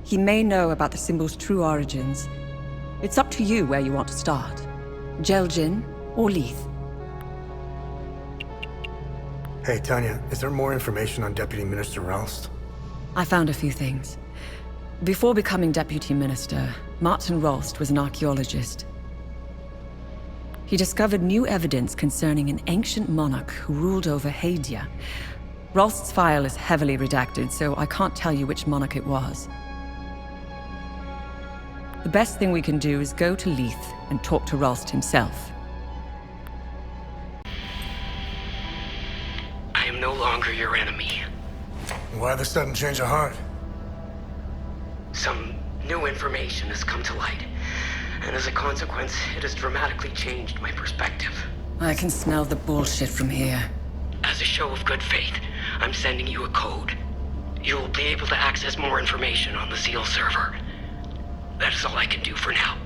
He may know about the symbol's true origins. It's up to you where you want to start. Jelgen or Leith. Hey, Tanya, is there more information on Deputy Minister Rolst? I found a few things. Before becoming Deputy Minister, Martin Rolst was an archaeologist. He discovered new evidence concerning an ancient monarch who ruled over Hadia. Rolst's file is heavily redacted, so I can't tell you which monarch it was. The best thing we can do is go to Leith and talk to Rolst himself. I am no longer your enemy. Why the sudden change of heart? Some new information has come to light, and as a consequence, it has dramatically changed my perspective. I can smell the bullshit from here. As a show of good faith, I'm sending you a code. You'll be able to access more information on the Seal server. That is all I can do for now.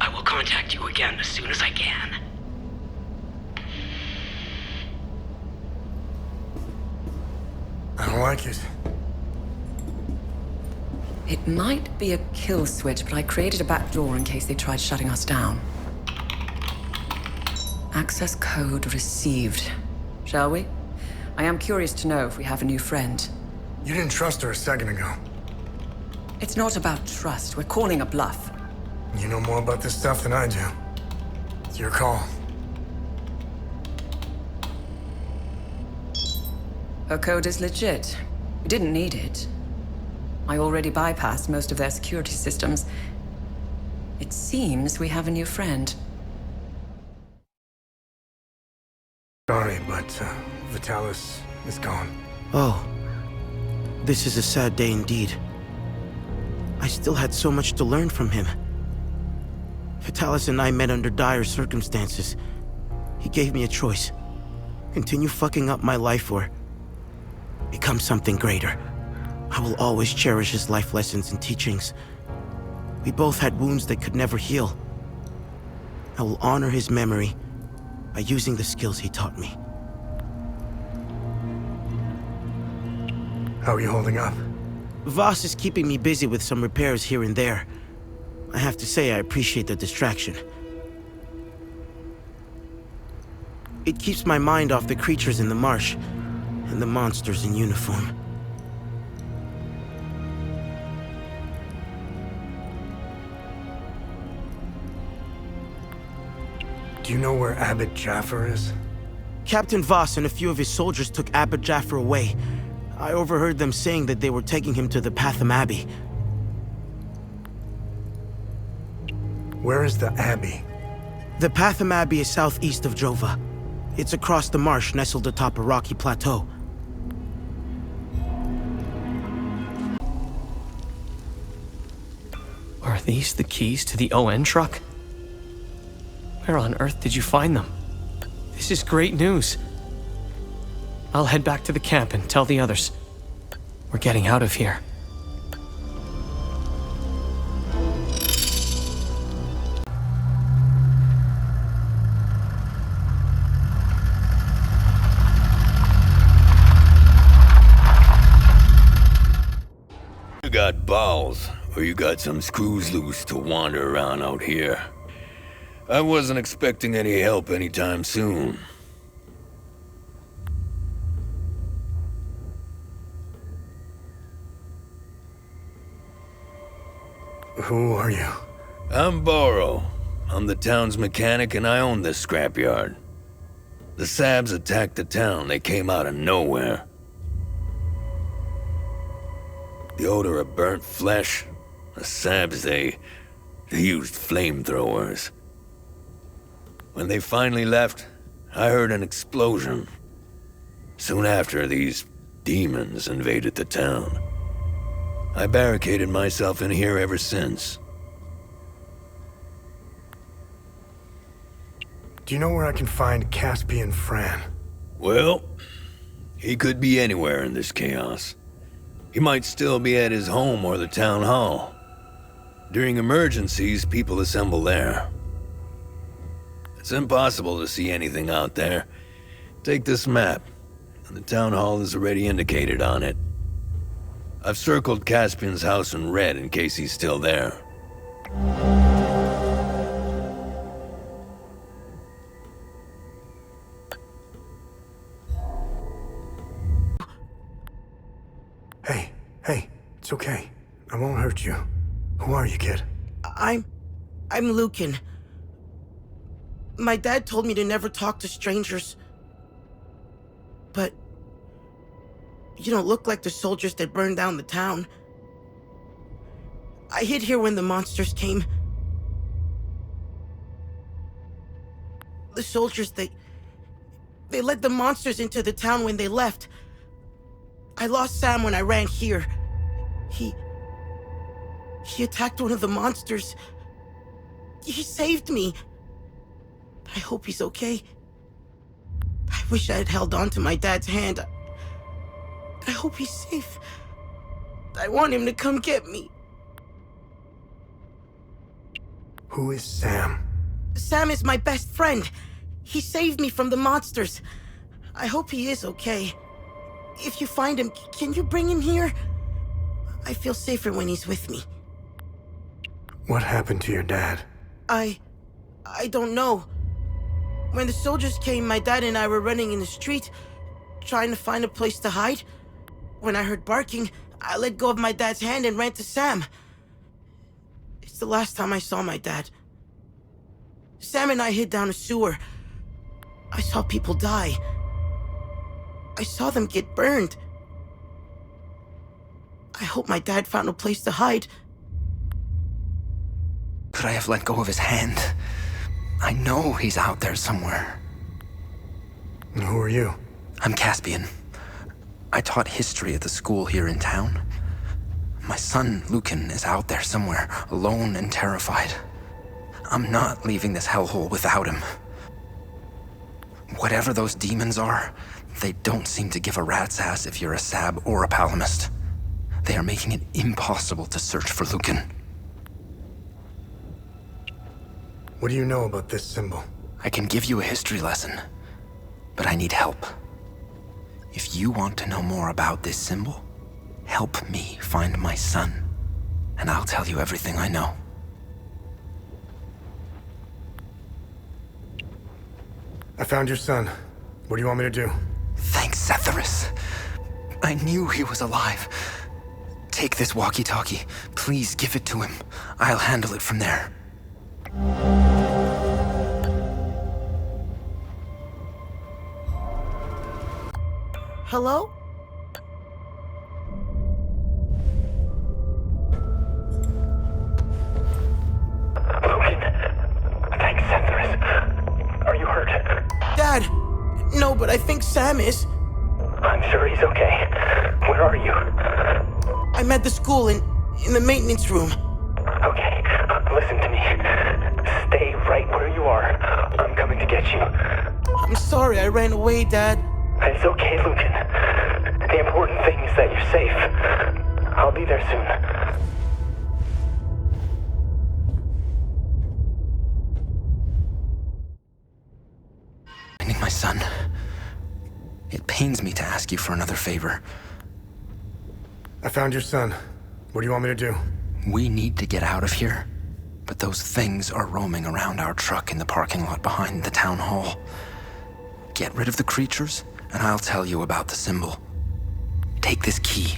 I will contact you again as soon as I can. I don't like it. It might be a kill switch, but I created a back door in case they tried shutting us down. Access code received. Shall we? I am curious to know if we have a new friend. You didn't trust her a second ago. It's not about trust. We're calling a bluff. You know more about this stuff than I do. It's your call. Her code is legit. We didn't need it. I already bypassed most of their security systems. It seems we have a new friend. Sorry, but Vitalis is gone. Oh, this is a sad day indeed. I still had so much to learn from him. Vitalis and I met under dire circumstances. He gave me a choice. Continue fucking up my life or become something greater. I will always cherish his life lessons and teachings. We both had wounds that could never heal. I will honor his memory by using the skills he taught me. How are you holding up? Voss is keeping me busy with some repairs here and there. I have to say I appreciate the distraction. It keeps my mind off the creatures in the marsh and the monsters in uniform. Do you know where Abbot Jaffer is? Captain Voss and a few of his soldiers took Abbot Jaffer away. I overheard them saying that they were taking him to the Patham Abbey. Where is the Abbey? The Patham Abbey is southeast of Jova. It's across the marsh nestled atop a rocky plateau. Are these the keys to the ON truck? Where on earth did you find them? This is great news. I'll head back to the camp and tell the others. We're getting out of here. You got balls, or you got some screws loose to wander around out here. I wasn't expecting any help anytime soon. Who are you? I'm Boro. I'm the town's mechanic and I own this scrapyard. The Sabs attacked the town. They came out of nowhere. The odor of burnt flesh. The Sabs, they used flamethrowers. When they finally left, I heard an explosion. Soon after, these demons invaded the town. I barricaded myself in here ever since. Do you know where I can find Caspian Fran? Well, he could be anywhere in this chaos. He might still be at his home or the town hall. During emergencies, people assemble there. It's impossible to see anything out there. Take this map, and the town hall is already indicated on it. I've circled Caspian's house in red in case he's still there. Hey, it's okay. I won't hurt you. Who are you, kid? I'm Lucan. My dad told me to never talk to strangers. But you don't look like the soldiers that burned down the town. I hid here when the monsters came. The soldiers, they led the monsters into the town when they left. I lost Sam when I ran here. He attacked one of the monsters. He saved me. I hope he's okay. I wish I had held on to my dad's hand. I hope he's safe. I want him to come get me. Who is Sam? Sam is my best friend. He saved me from the monsters. I hope he is okay. If you find him, can you bring him here? I feel safer when he's with me. What happened to your dad? I don't know. When the soldiers came, my dad and I were running in the street, trying to find a place to hide. When I heard barking, I let go of my dad's hand and ran to Sam. It's the last time I saw my dad. Sam and I hid down a sewer. I saw people die. I saw them get burned. I hope my dad found a place to hide. Could I have let go of his hand? I know he's out there somewhere. And who are you? I'm Caspian. I taught history at the school here in town. My son, Lucan, is out there somewhere, alone and terrified. I'm not leaving this hellhole without him. Whatever those demons are, they don't seem to give a rat's ass if you're a Sab or a Palamist. They are making it impossible to search for Lucan. What do you know about this symbol? I can give you a history lesson, but I need help. If you want to know more about this symbol, help me find my son, and I'll tell you everything I know. I found your son. What do you want me to do? Thanks, Setharus. I knew he was alive. Take this walkie-talkie. Please give it to him. I'll handle it from there. Hello? Thanks, Setharus. know, but I think Sam is. I'm sure he's okay. Where are you? I'm at the school in the maintenance room. Okay, listen to me. Stay right where you are. I'm coming to get you. I'm sorry I ran away, Dad. It's okay, Lucan. The important thing is that you're safe. I'll be there soon. Finding my son. It pains me to ask you for another favor. I found your son. What do you want me to do? We need to get out of here, but those things are roaming around our truck in the parking lot behind the town hall. Get rid of the creatures, and I'll tell you about the symbol. Take this key.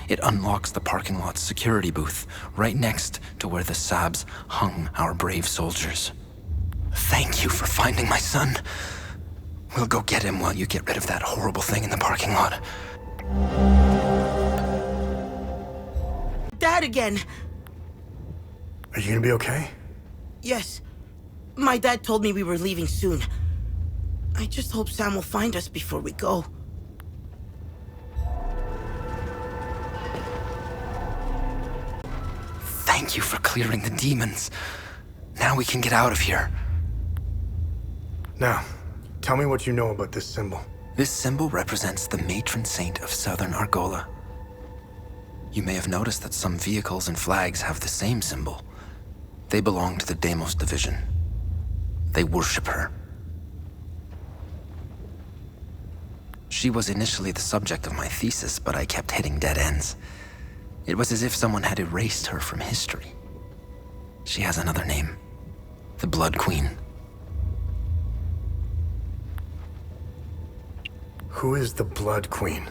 It unlocks the parking lot's security booth, right next to where the Sabs hung our brave soldiers. Thank you for finding my son. We'll go get him while you get rid of that horrible thing in the parking lot. Dad again! Are you gonna be okay? Yes. My dad told me we were leaving soon. I just hope Sam will find us before we go. Thank you for clearing the demons. Now we can get out of here. Now, tell me what you know about this symbol. This symbol represents the matron saint of Southern Argola. You may have noticed that some vehicles and flags have the same symbol. They belong to the Deimos division. They worship her. She was initially the subject of my thesis, but I kept hitting dead ends. It was as if someone had erased her from history. She has another name. The Blood Queen. Who is the Blood Queen?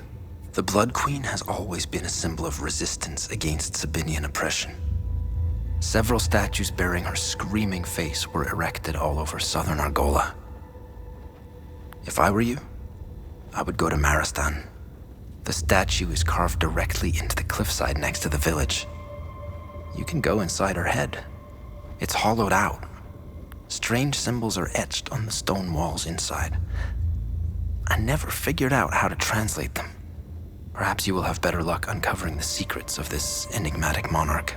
The Blood Queen has always been a symbol of resistance against Sabinian oppression. Several statues bearing her screaming face were erected all over Southern Argola. If I were you, I would go to Maristan. The statue is carved directly into the cliffside next to the village. You can go inside her head. It's hollowed out. Strange symbols are etched on the stone walls inside. I never figured out how to translate them. Perhaps you will have better luck uncovering the secrets of this enigmatic monarch.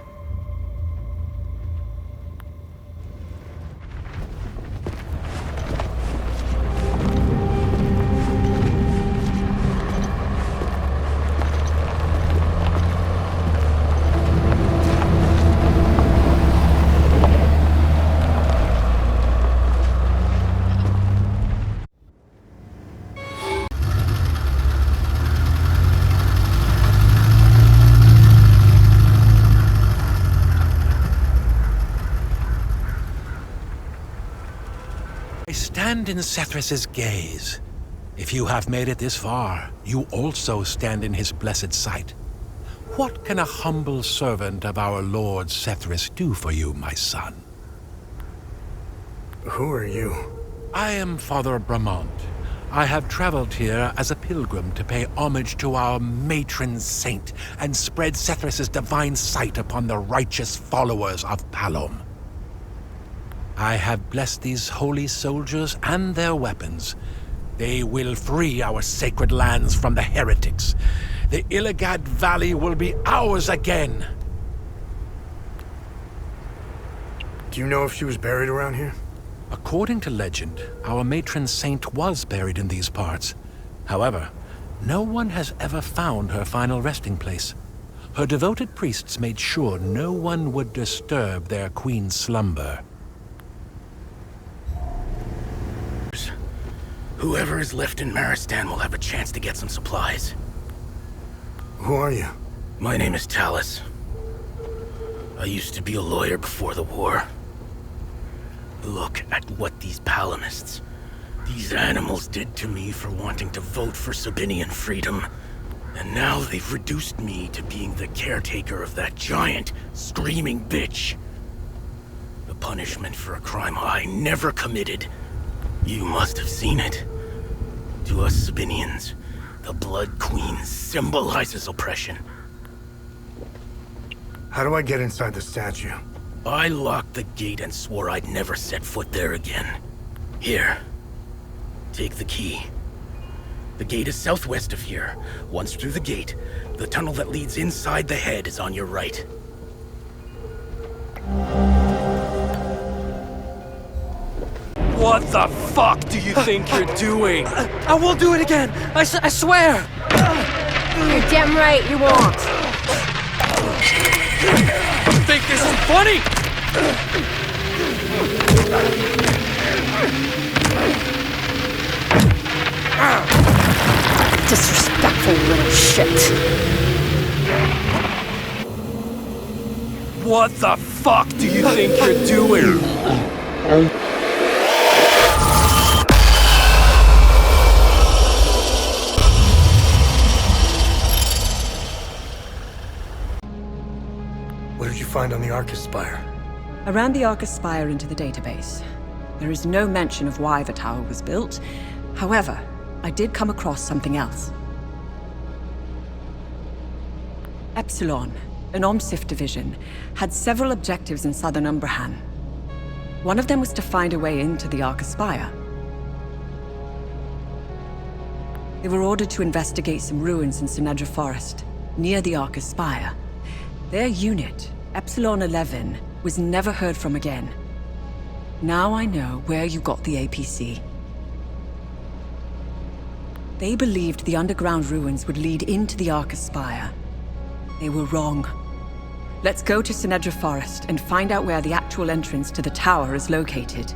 I stand in Sethris's gaze. If you have made it this far, you also stand in his blessed sight. What can a humble servant of our Lord Sethris do for you, my son? Who are you? I am Father Bramont. I have traveled here as a pilgrim to pay homage to our matron saint and spread Sethris's divine sight upon the righteous followers of Palom. I have blessed these holy soldiers and their weapons. They will free our sacred lands from the heretics. The Illigad Valley will be ours again. Do you know if she was buried around here? According to legend, our matron saint was buried in these parts. However, no one has ever found her final resting place. Her devoted priests made sure no one would disturb their queen's slumber. Whoever is left in Maristan will have a chance to get some supplies. Who are you? My name is Talus. I used to be a lawyer before the war. Look at what these Palomists, these animals did to me for wanting to vote for Sabinian freedom. And now they've reduced me to being the caretaker of that giant, screaming bitch. The punishment for a crime I never committed. You must have seen it. To us Sabinians, the Blood Queen symbolizes oppression. How do I get inside the statue? I locked the gate and swore I'd never set foot there again. Here. take the key. The gate is southwest of here. Once through the gate, the tunnel that leads inside the head is on your right. What the fuck do you think you're doing? I won't do it again! I swear! You're damn right you won't. You think this is funny? Disrespectful little shit. What the fuck do you think you're doing? What did you find on the Arcus Spire? I ran the Arcus Spire into the database. There is no mention of why the tower was built. However, I did come across something else. Epsilon, an OMSIF division, had several objectives in southern Umbrahan. One of them was to find a way into the Arcus Spire. They were ordered to investigate some ruins in Senedra Forest, near the Arcus Spire. Their unit, Epsilon 11, was never heard from again. Now I know where you got the APC. They believed the underground ruins would lead into the Arcus Spire. They were wrong. Let's go to Senedra Forest and find out where the actual entrance to the tower is located.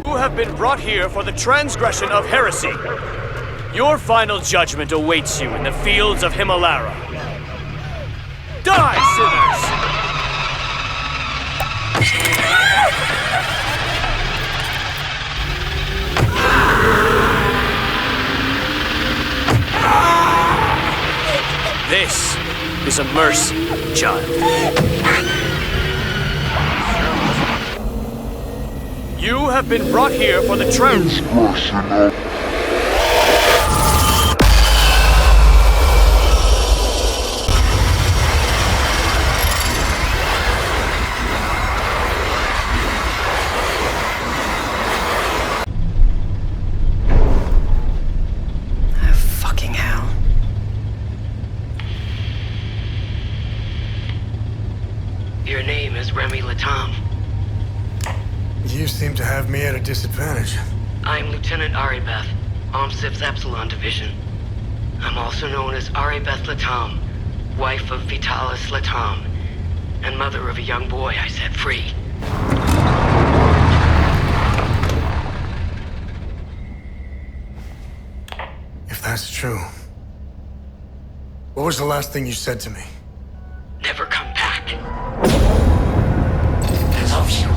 You have been brought here for the transgression of heresy. Your final judgment awaits you in the fields of Himalara. Die, sinners! This is a mercy, child. You have been brought here for the transgression of... Fucking hell. Your name is Remi Latam. You seem to have me at a disadvantage. I'm Lieutenant Aribeth, OMSIF's Epsilon Division. I'm also known as Aribeth Latam, wife of Vitalis Latam, and mother of a young boy I set free. If that's true, what was the last thing you said to me? Never come back. I love you.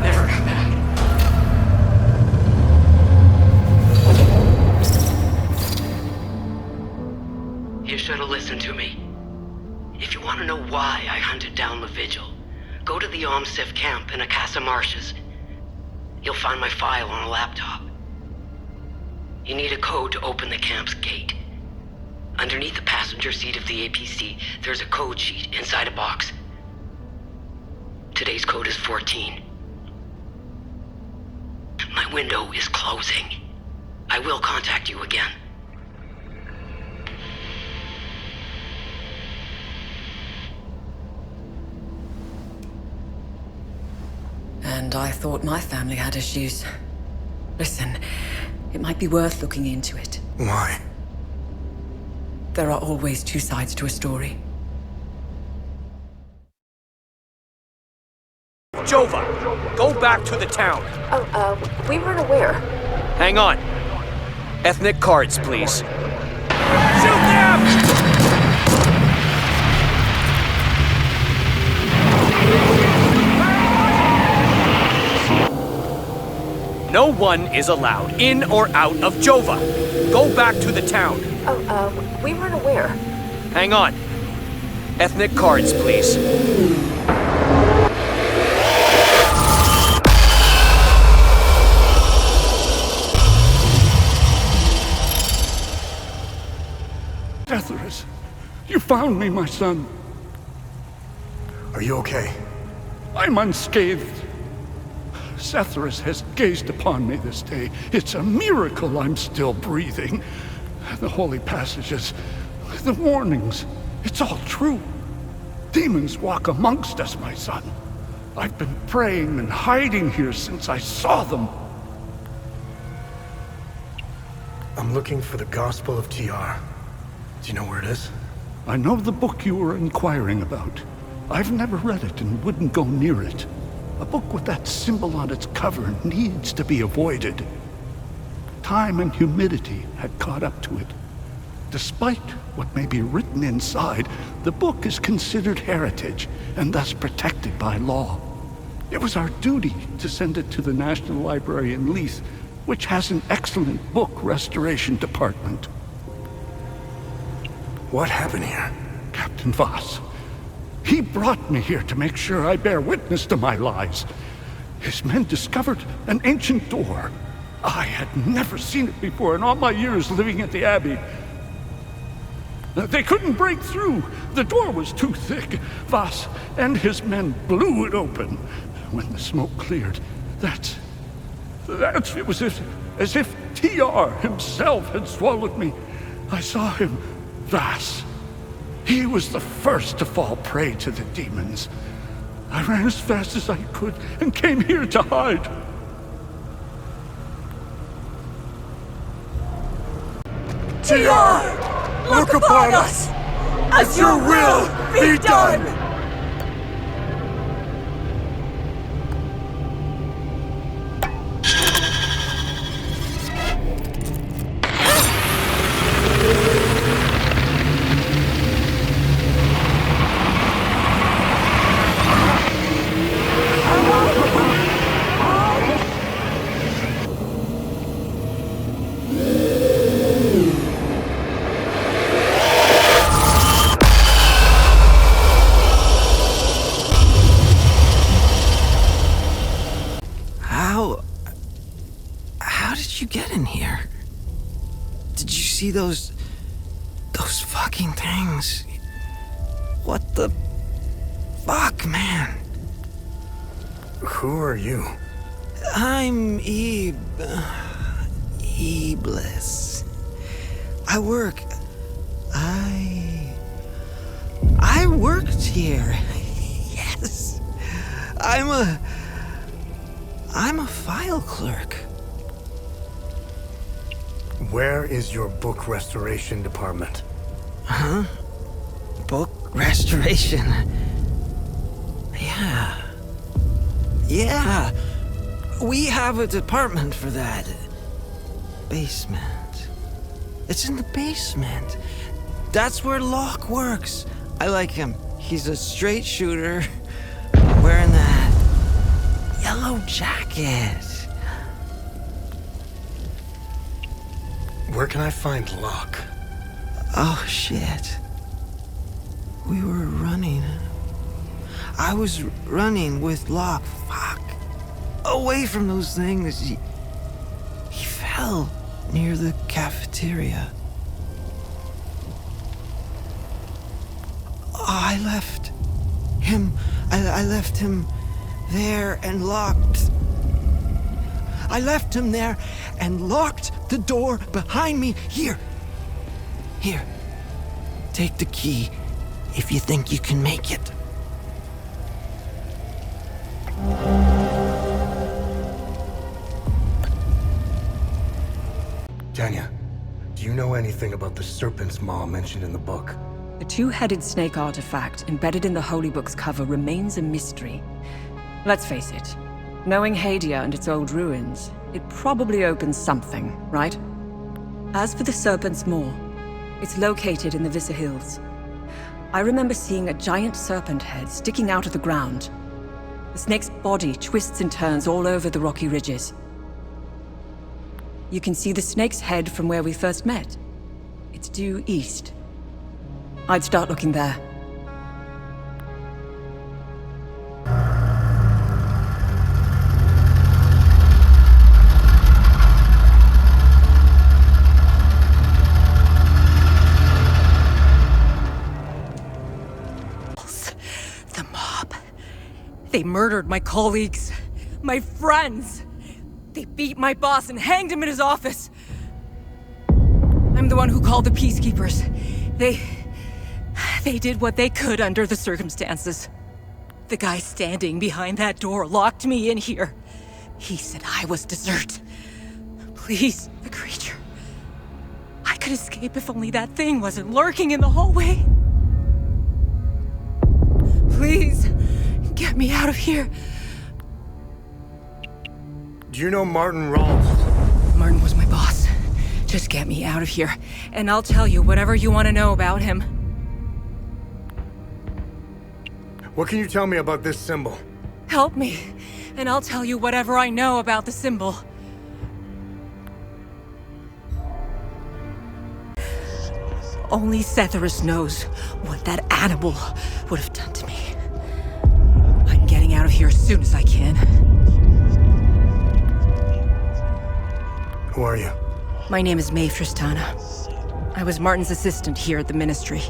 Never come back. You should have listened to me. If you want to know why I hunted down the Vigil, go to the OMSIF camp in Akasa Marshes. You'll find my file on a laptop. You need a code to open the camp's gate. Underneath the passenger seat of the APC, there's a code sheet inside a box. Today's code is 14. My window is closing. I will contact you again. And I thought my family had issues. Listen, it might be worth looking into it. Why? There are always two sides to a story. Jova, go back to the town. We weren't aware. Hang on. Ethnic cards, please. Shoot them! No one is allowed in or out of Jova. Go back to the town. We weren't aware. Hang on. Ethnic cards, please. Hazes, you found me, my son. Are you okay? I'm unscathed. Sethrus has gazed upon me this day. It's a miracle I'm still breathing. The holy passages, the warnings, it's all true. Demons walk amongst us, my son. I've been praying and hiding here since I saw them. I'm looking for the Gospel of TR. Do you know where it is? I know the book you were inquiring about. I've never read it and wouldn't go near it. A book with that symbol on its cover needs to be avoided. Time and humidity had caught up to it. Despite what may be written inside, the book is considered heritage and thus protected by law. It was our duty to send it to the National Library in Leith, which has an excellent book restoration department. What happened here? Captain Voss. He brought me here to make sure I bear witness to my lies. His men discovered an ancient door. I had never seen it before in all my years living at the Abbey. They couldn't break through. The door was too thick. Voss and his men blew it open. When the smoke cleared, it was as if TR himself had swallowed me. I saw him, Voss. He was the first to fall prey to the demons. I ran as fast as I could and came here to hide. TR! Look upon us! As your will be done! How did you get in here? Did you see those fucking things? What the fuck, man? Who are you? I'm Iblis. I worked here. Yes. I'm a file clerk. Where is your book restoration department? Huh? Book restoration? Yeah. We have a department for that. Basement. It's in the basement. That's where Locke works. I like him. He's a straight shooter, wearing that yellow jacket. Where can I find Locke? Oh, shit. We were running. I was running with Locke. Fuck. Away from those things. He fell near the cafeteria. I left him there and locked. I left him there and locked the door behind me. Here. Take the key if you think you can make it. Tanya, do you know anything about the Serpent's Maw mentioned in the book? The two-headed snake artifact embedded in the Holy Book's cover remains a mystery. Let's face it, knowing Hadia and its old ruins, it probably opens something, right? As for the Serpent's Maw, it's located in the Vissa Hills. I remember seeing a giant serpent head sticking out of the ground. The snake's body twists and turns all over the rocky ridges. You can see the snake's head from where we first met. It's due east. I'd start looking there. They murdered my colleagues, my friends. They beat my boss and hanged him in his office. I'm the one who called the peacekeepers. They did what they could under the circumstances. The guy standing behind that door locked me in here. He said I was dessert. Please, the creature. I could escape if only that thing wasn't lurking in the hallway. Please, get me out of here. Do you know Martin Rawls? Martin was my boss. Just get me out of here, and I'll tell you whatever you want to know about him. What can you tell me about this symbol? Help me, and I'll tell you whatever I know about the symbol. Only Setharus knows what that animal would have done to me. I'm getting out of here as soon as I can. Who are you? My name is Maeve Tristana. I was Martin's assistant here at the Ministry.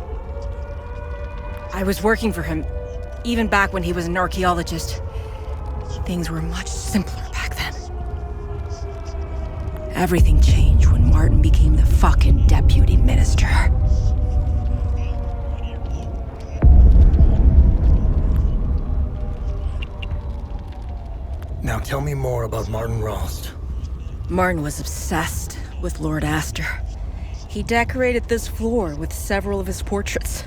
I was working for him, even back when he was an archaeologist. Things were much simpler back then. Everything changed when Martin became the fucking deputy minister. Now tell me more about Martin Rawls. Martin was obsessed with Lord Astor. He decorated this floor with several of his portraits.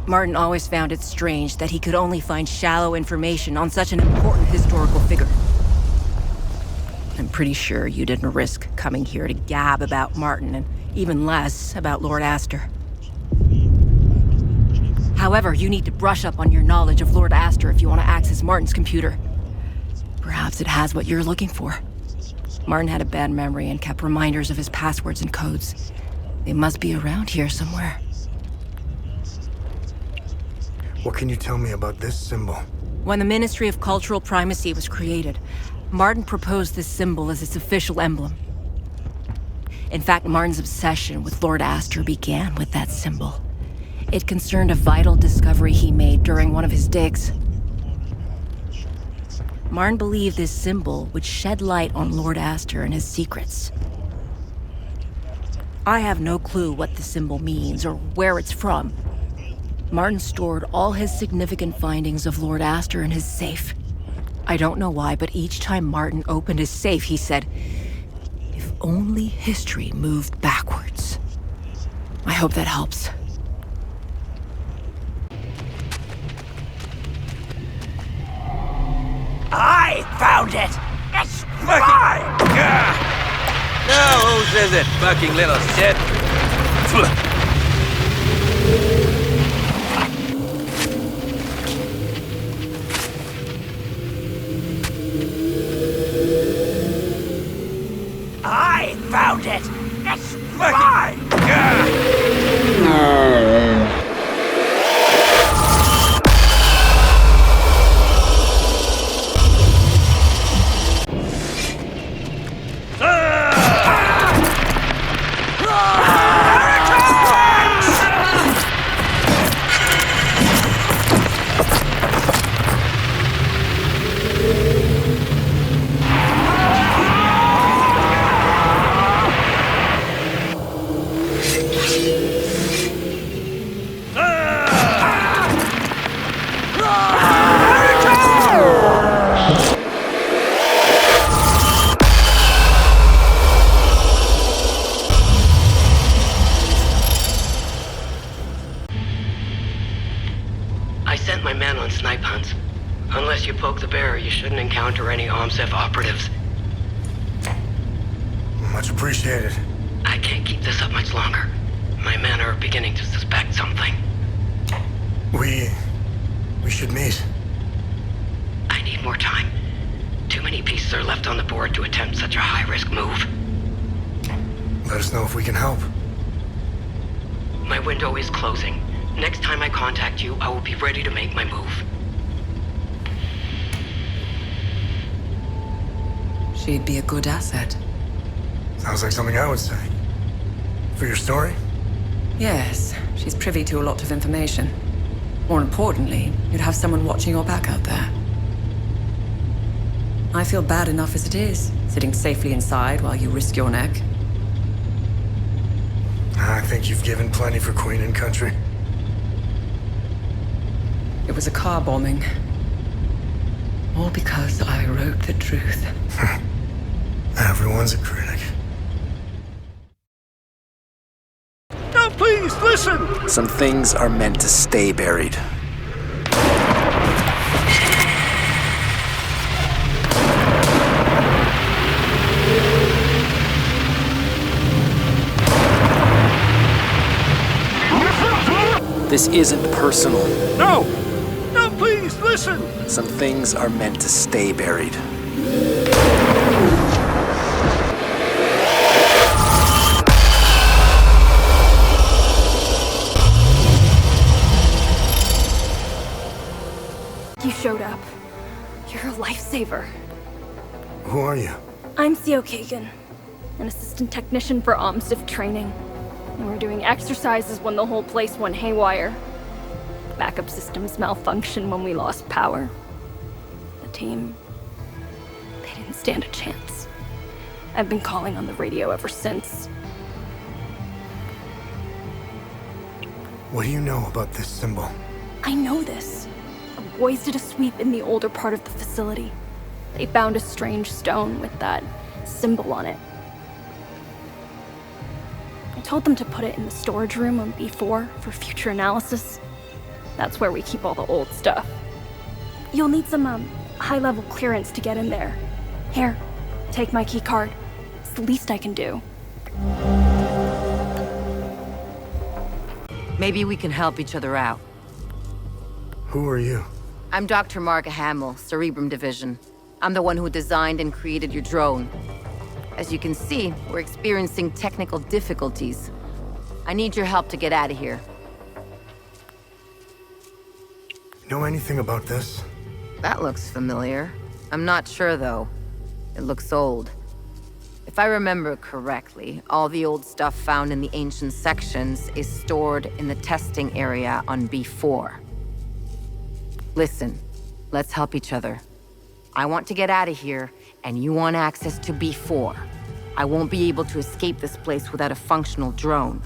Martin always found it strange that he could only find shallow information on such an important historical figure. I'm pretty sure you didn't risk coming here to gab about Martin, and even less about Lord Astor. However, you need to brush up on your knowledge of Lord Astor if you want to access Martin's computer. Perhaps it has what you're looking for. Martin had a bad memory and kept reminders of his passwords and codes. They must be around here somewhere. What can you tell me about this symbol? When the Ministry of Cultural Primacy was created, Martin proposed this symbol as its official emblem. In fact, Martin's obsession with Lord Astor began with that symbol. It concerned a vital discovery he made during one of his digs. Martin believed this symbol would shed light on Lord Astor and his secrets. I have no clue what the symbol means or where it's from. Martin stored all his significant findings of Lord Astor in his safe. I don't know why, but each time Martin opened his safe, he said, "If only history moved backwards." I hope that helps. I found it! It's mine! Now whose is it, fucking little shit? I found it! It's mine! Any OMSEF operatives. Much appreciated. I can't keep this up much longer. My men are beginning to suspect something. We should meet. I need more time. Too many pieces are left on the board to attempt such a high-risk move. Let us know if we can help. My window is closing. Next time I contact you, I will be ready to make my move. She'd be a good asset. Sounds like something I would say. For your story? Yes, she's privy to a lot of information. More importantly, you'd have someone watching your back out there. I feel bad enough as it is, sitting safely inside while you risk your neck. I think you've given plenty for Queen and Country. It was a car bombing. All because I wrote the truth. Everyone's a critic. No, please, listen! Some things are meant to stay buried. This isn't personal. No! No, please, listen! Some things are meant to stay buried. You showed up. You're a lifesaver. Who are you? I'm Theo Kagan, an assistant technician for OMSIF training. And we're doing exercises when the whole place went haywire. Backup systems malfunctioned when we lost power. The team, they didn't stand a chance. I've been calling on the radio ever since. What do you know about this symbol? I know this. Our boys did a sweep in the older part of the facility. They found a strange stone with that symbol on it. I told them to put it in the storage room on B4 for future analysis. That's where we keep all the old stuff. You'll need some, high-level clearance to get in there. Here, take my key card. It's the least I can do. Maybe we can help each other out. Who are you? I'm Dr. Marga Hamill, Cerebrum Division. I'm the one who designed and created your drone. As you can see, we're experiencing technical difficulties. I need your help to get out of here. Know anything about this? That looks familiar. I'm not sure, though. It looks old. If I remember correctly, all the old stuff found in the ancient sections is stored in the testing area on B4. Listen, let's help each other. I want to get out of here, and you want access to B4. I won't be able to escape this place without a functional drone.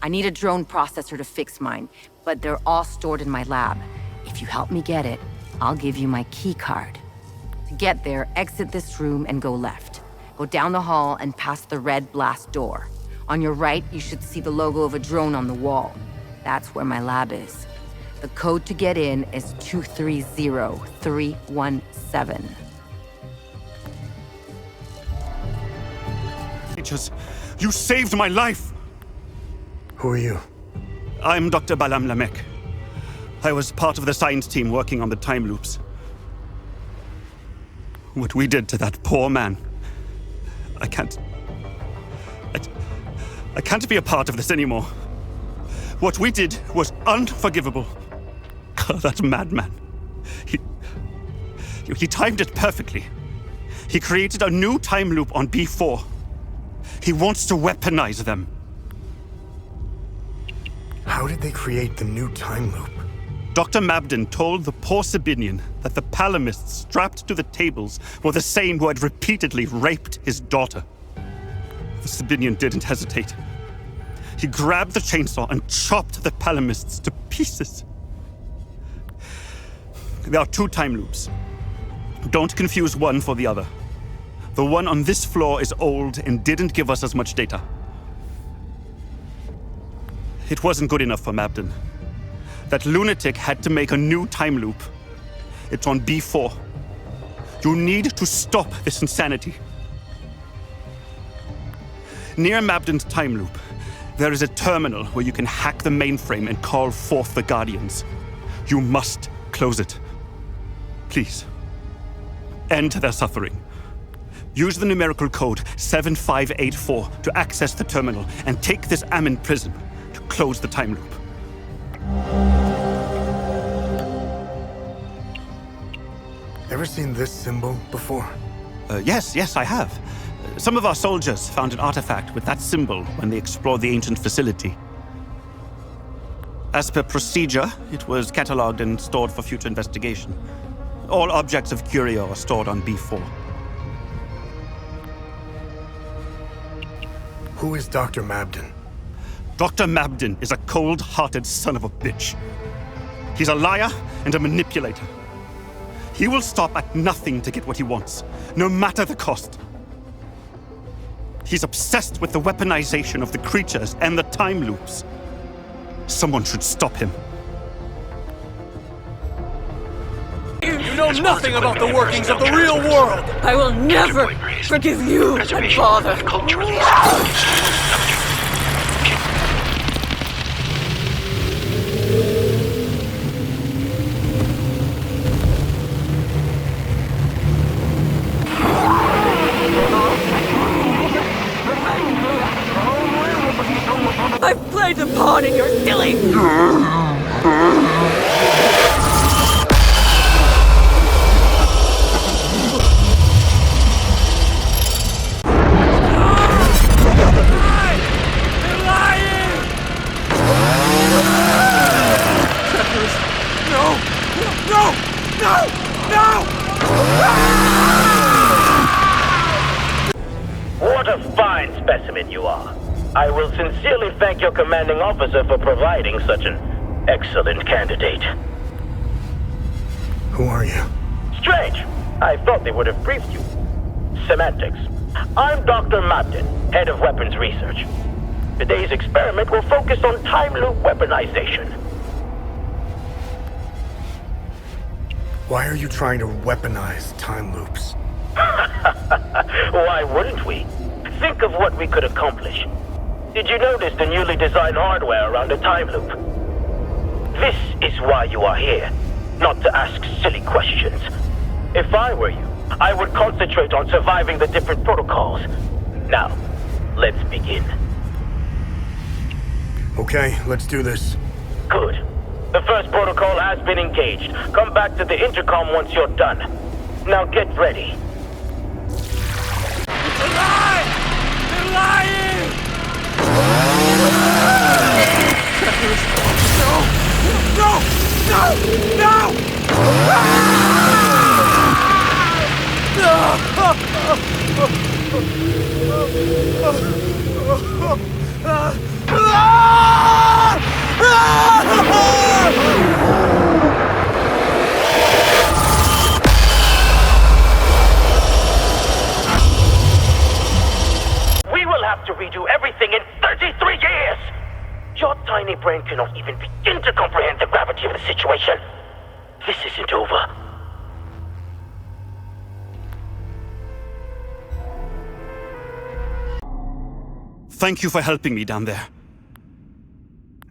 I need a drone processor to fix mine, but they're all stored in my lab. If you help me get it, I'll give you my key card. To get there, exit this room and go left. Go down the hall and past the red blast door. On your right, you should see the logo of a drone on the wall. That's where my lab is. The code to get in is 230317. You saved my life! Who are you? I'm Dr. Balam Lamek. I was part of the science team working on the time loops. What we did to that poor man, I can't be a part of this anymore. What we did was unforgivable. That madman. He timed it perfectly. He created a new time loop on B4. He wants to weaponize them. How did they create the new time loop? Dr. Mabden told the poor Sabinian that the palamists strapped to the tables were the same who had repeatedly raped his daughter. The Sabinian didn't hesitate. He grabbed the chainsaw and chopped the palamists to pieces. There are two time loops. Don't confuse one for the other. The one on this floor is old and didn't give us as much data. It wasn't good enough for Mabden. That lunatic had to make a new time loop. It's on B4. You need to stop this insanity. Near Mabden's time loop, there is a terminal where you can hack the mainframe and call forth the Guardians. You must close it. Please. End their suffering. Use the numerical code 7584 to access the terminal and take this Ammon prism to close the time loop. Ever seen this symbol before? Yes, I have. Some of our soldiers found an artifact with that symbol when they explored the ancient facility. As per procedure, it was catalogued and stored for future investigation. All objects of curio are stored on B4. Who is Dr. Mabden? Dr. Mabden is a cold-hearted son of a bitch. He's a liar and a manipulator. He will stop at nothing to get what he wants, no matter the cost. He's obsessed with the weaponization of the creatures and the time loops. Someone should stop him. You know nothing about the workings of the real world! I will never forgive you and Father. I've played a part in your silly... What a fine specimen you are. I will sincerely thank your commanding officer for providing such an excellent candidate. Who are you? Strange. I thought they would have briefed you. Semantics. I'm Dr. Mabden, head of weapons research. Today's experiment will focus on time loop weaponization. Why are you trying to weaponize time loops? Why wouldn't we? Think of what we could accomplish. Did you notice the newly designed hardware around the time loop? This is why you are here, not to ask silly questions. If I were you, I would concentrate on surviving the different protocols. Now, let's begin. Okay, let's do this. Good. The first protocol has been engaged. Come back to the intercom once you're done. Now get ready. It's a lie! They're lying! We will have to redo everything in 33 years! Your tiny brain cannot even begin to comprehend the gravity of the situation. This isn't over. Thank you for helping me down there.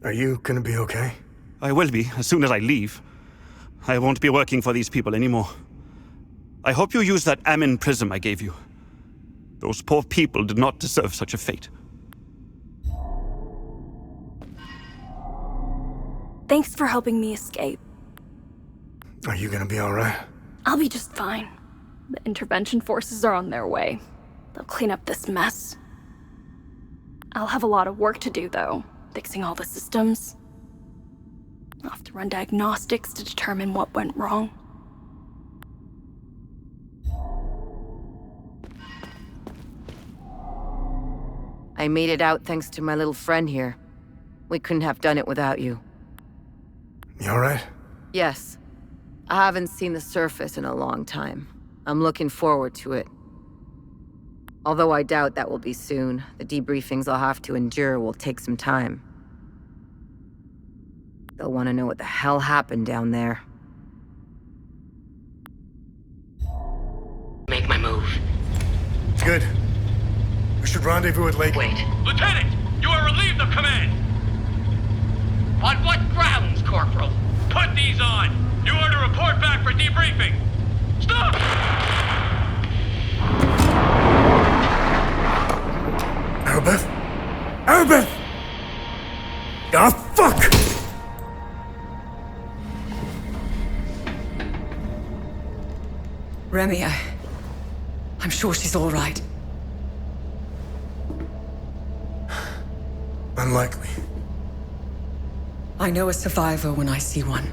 Are you gonna be okay? I will be, as soon as I leave. I won't be working for these people anymore. I hope you use that Amin prism I gave you. Those poor people did not deserve such a fate. Thanks for helping me escape. Are you gonna be alright? I'll be just fine. The intervention forces are on their way. They'll clean up this mess. I'll have a lot of work to do, though, fixing all the systems. I'll have to run diagnostics to determine what went wrong. I made it out thanks to my little friend here. We couldn't have done it without you. You alright? Yes. I haven't seen the surface in a long time. I'm looking forward to it. Although I doubt that will be soon. The debriefings I'll have to endure will take some time. They'll want to know what the hell happened down there. Make my move. Good. We should rendezvous at Lake. Wait. Lieutenant, you are relieved of command. On what grounds, Corporal? Put these on. You are to report back for debriefing. Stop! Arbeth? Arbeth! Ah, fuck! Remi, I'm sure she's all right. Unlikely. I know a survivor when I see one.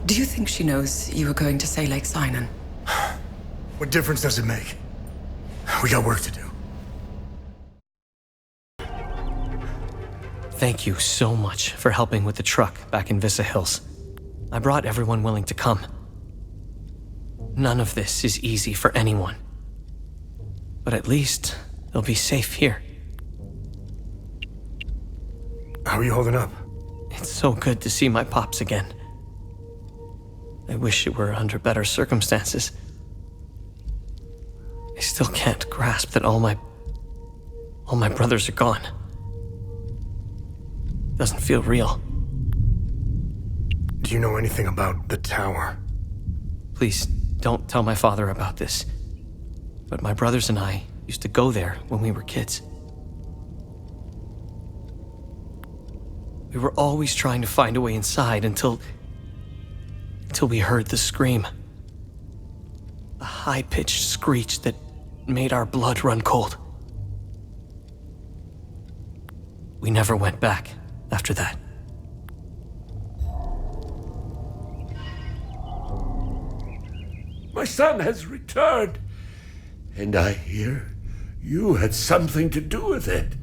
Do you think she knows you were going to say Lake Sinan? What difference does it make? We got work to do. Thank you so much for helping with the truck back in Vista Hills. I brought everyone willing to come. None of this is easy for anyone. But at least they'll be safe here. How are you holding up? It's so good to see my pops again. I wish it were under better circumstances. I still can't grasp that all my brothers are gone. Doesn't feel real. Do you know anything about the tower? Please, don't tell my father about this. But my brothers and I used to go there when we were kids. We were always trying to find a way inside until we heard the scream. A high-pitched screech that made our blood run cold. We never went back after that. My son has returned, and I hear you had something to do with it.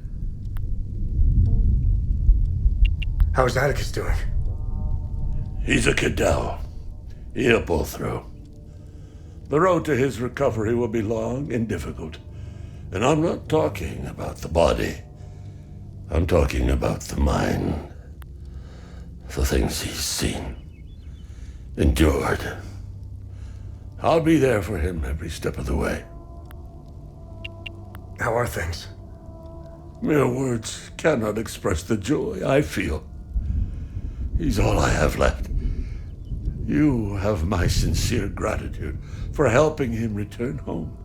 How's Atticus doing? He's a Cadell. He'll pull through. The road to his recovery will be long and difficult. And I'm not talking about the body. I'm talking about the mind. The things he's seen, endured. I'll be there for him every step of the way. How are things? Mere words cannot express the joy I feel. He's all I have left. You have my sincere gratitude for helping him return home.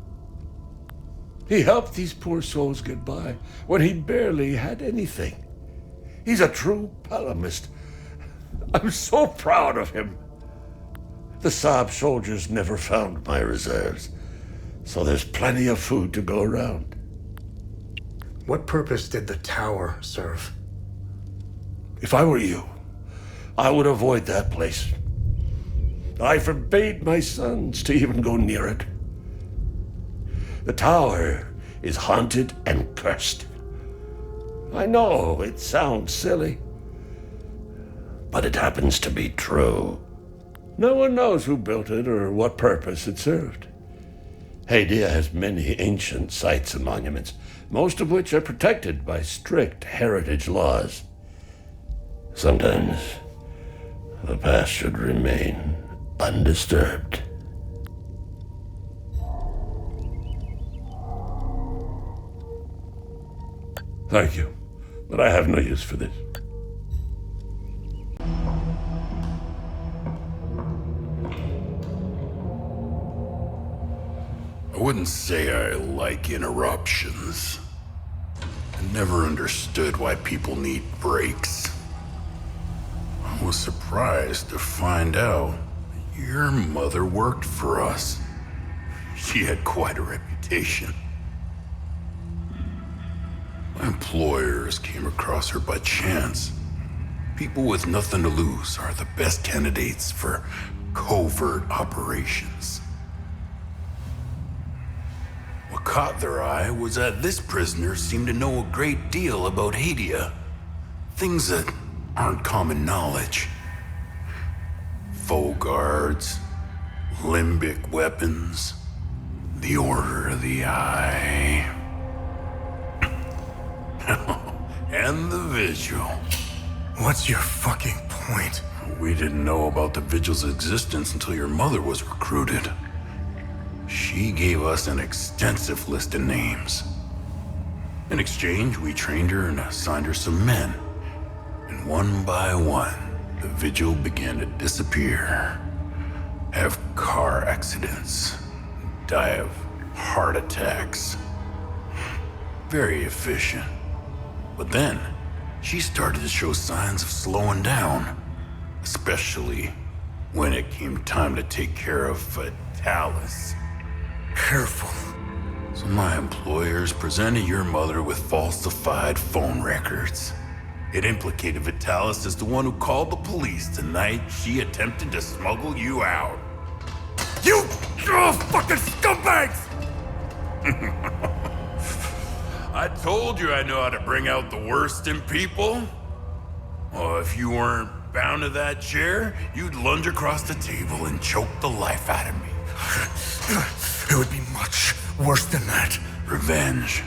He helped these poor souls get by when he barely had anything. He's a true Palamist. I'm so proud of him. The Saab soldiers never found my reserves, so there's plenty of food to go around. What purpose did the tower serve? If I were you, I would avoid that place. I forbade my sons to even go near it. The tower is haunted and cursed. I know it sounds silly, but it happens to be true. No one knows who built it or what purpose it served. Hadia has many ancient sites and monuments, most of which are protected by strict heritage laws. Sometimes the past should remain undisturbed. Thank you, but I have no use for this. I wouldn't say I like interruptions. I never understood why people need breaks. I was surprised to find out your mother worked for us. She had quite a reputation. My employers came across her by chance. People with nothing to lose are the best candidates for covert operations. What caught their eye was that this prisoner seemed to know a great deal about Hadia. Things that aren't common knowledge. Foe guards, limbic weapons, the Order of the Eye. And the Vigil. What's your fucking point? We didn't know about the Vigil's existence until your mother was recruited. She gave us an extensive list of names. In exchange, we trained her and assigned her some men. And one by one, the Vigil began to disappear. Have car accidents. Die of heart attacks. Very efficient. But then, she started to show signs of slowing down. Especially when it came time to take care of Vitalis. Careful. So my employers presented your mother with falsified phone records. It implicated Vitalis as the one who called the police the night she attempted to smuggle you out. You fucking scumbags! I told you I know how to bring out the worst in people. Oh, if you weren't bound to that chair, you'd lunge across the table and choke the life out of me. It would be much worse than that. Revenge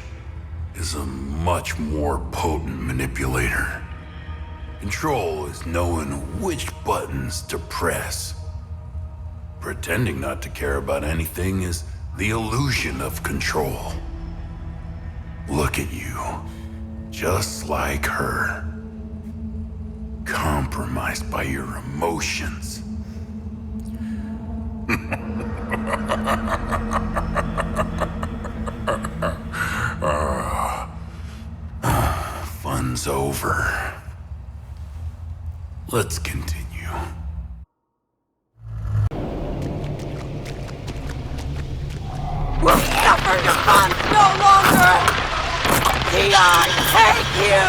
is a much more potent manipulator. Control is knowing which buttons to press. Pretending not to care about anything is the illusion of control. Look at you, just like her. Compromised by your emotions. Fun's over. Let's continue. We'll suffer your fun no longer! Dion, take you!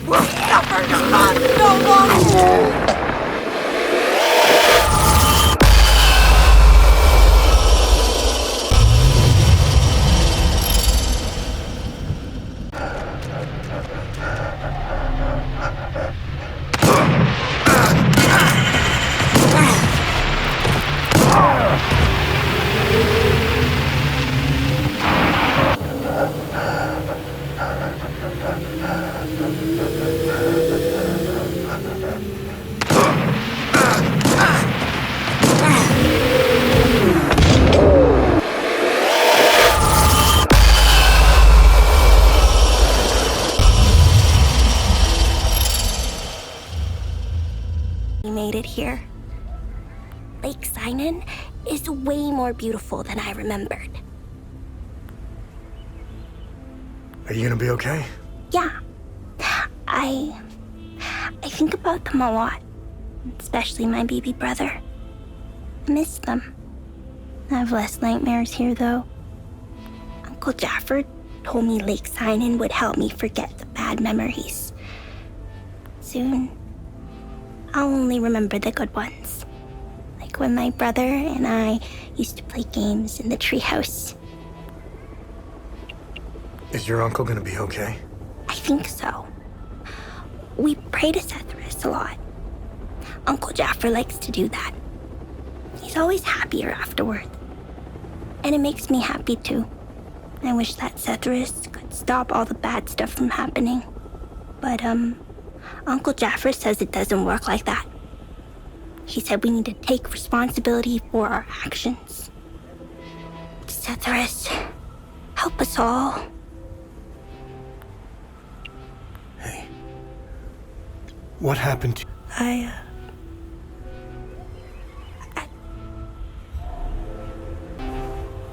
We'll suffer your fun no longer! We made it here. Lake Sinan is way more beautiful than I remembered. Are you gonna be okay? Yeah. I think about them a lot. Especially my baby brother. I miss them. I have less nightmares here, though. Uncle Jafford told me Lake Sinan would help me forget the bad memories. Soon, I'll only remember the good ones. Like when my brother and I used to play games in the treehouse. Is your uncle gonna be okay? I think so. We pray to Sethris a lot. Uncle Jaffer likes to do that. He's always happier afterward. And it makes me happy too. I wish that Sethris could stop all the bad stuff from happening. But, Uncle Jaffer says it doesn't work like that. He said we need to take responsibility for our actions. Sethris, help us all. What happened to you?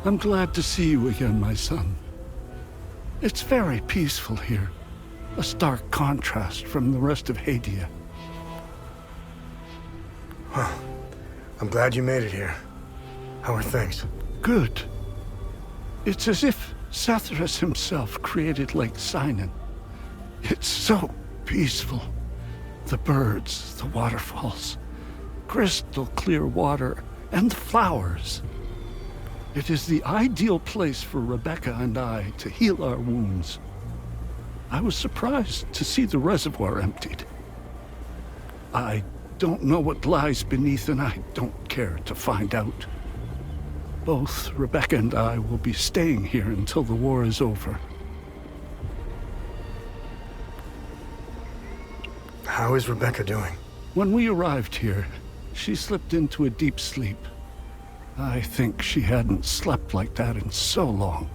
I'm glad to see you again, my son. It's very peaceful here. A stark contrast from the rest of Hadia. Well, I'm glad you made it here. How are things? Good. It's as if Sethris himself created Lake Sinan. It's so peaceful. The birds, the waterfalls, crystal clear water, and the flowers. It is the ideal place for Rebecca and I to heal our wounds. I was surprised to see the reservoir emptied. I don't know what lies beneath, and I don't care to find out. Both Rebecca and I will be staying here until the war is over. How is Rebecca doing? When we arrived here, she slipped into a deep sleep. I think she hadn't slept like that in so long.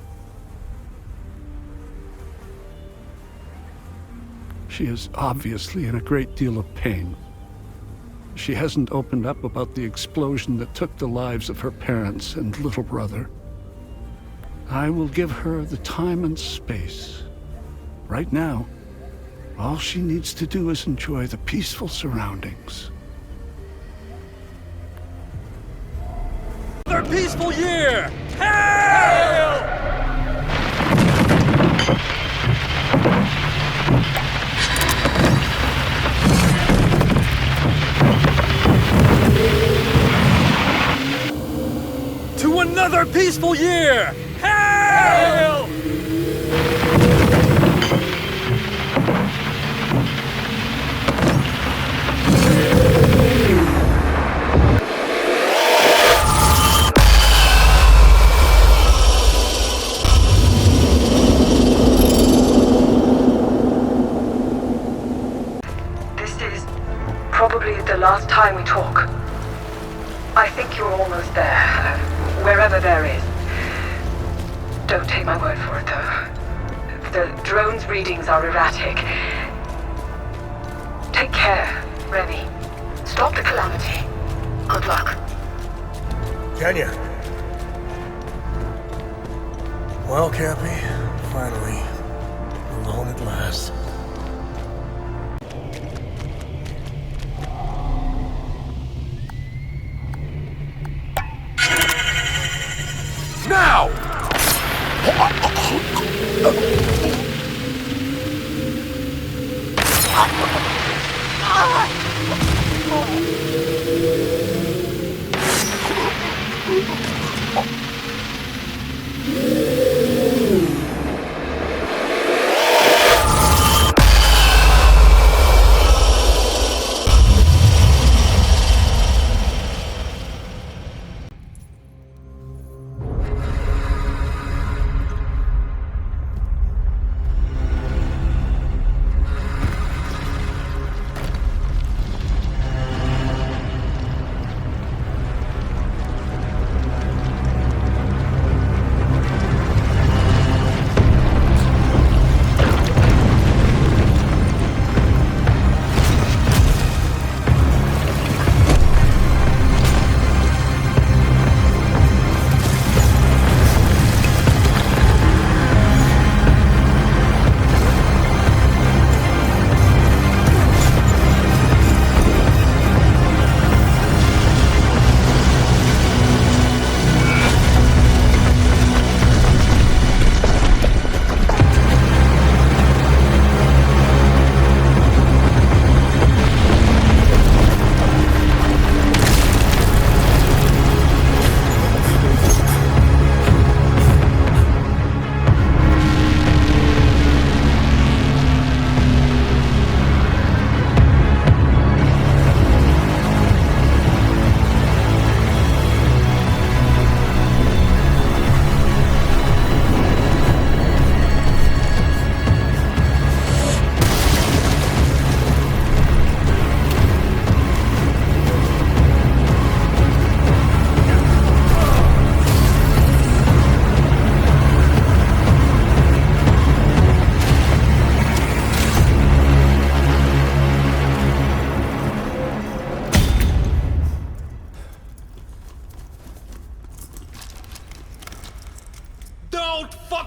She is obviously in a great deal of pain. She hasn't opened up about the explosion that took the lives of her parents and little brother. I will give her the time and space. Right now, All she needs to do is enjoy the peaceful surroundings. Another peaceful year! Hail! To another peaceful year! Hail! Probably the last time we talk. I think you're almost there. Wherever there is. Don't take my word for it, though. The drone's readings are erratic. Take care, Remi. Stop the calamity. Good luck. Kenya. Well, Cappy, finally. Alone at last. Now!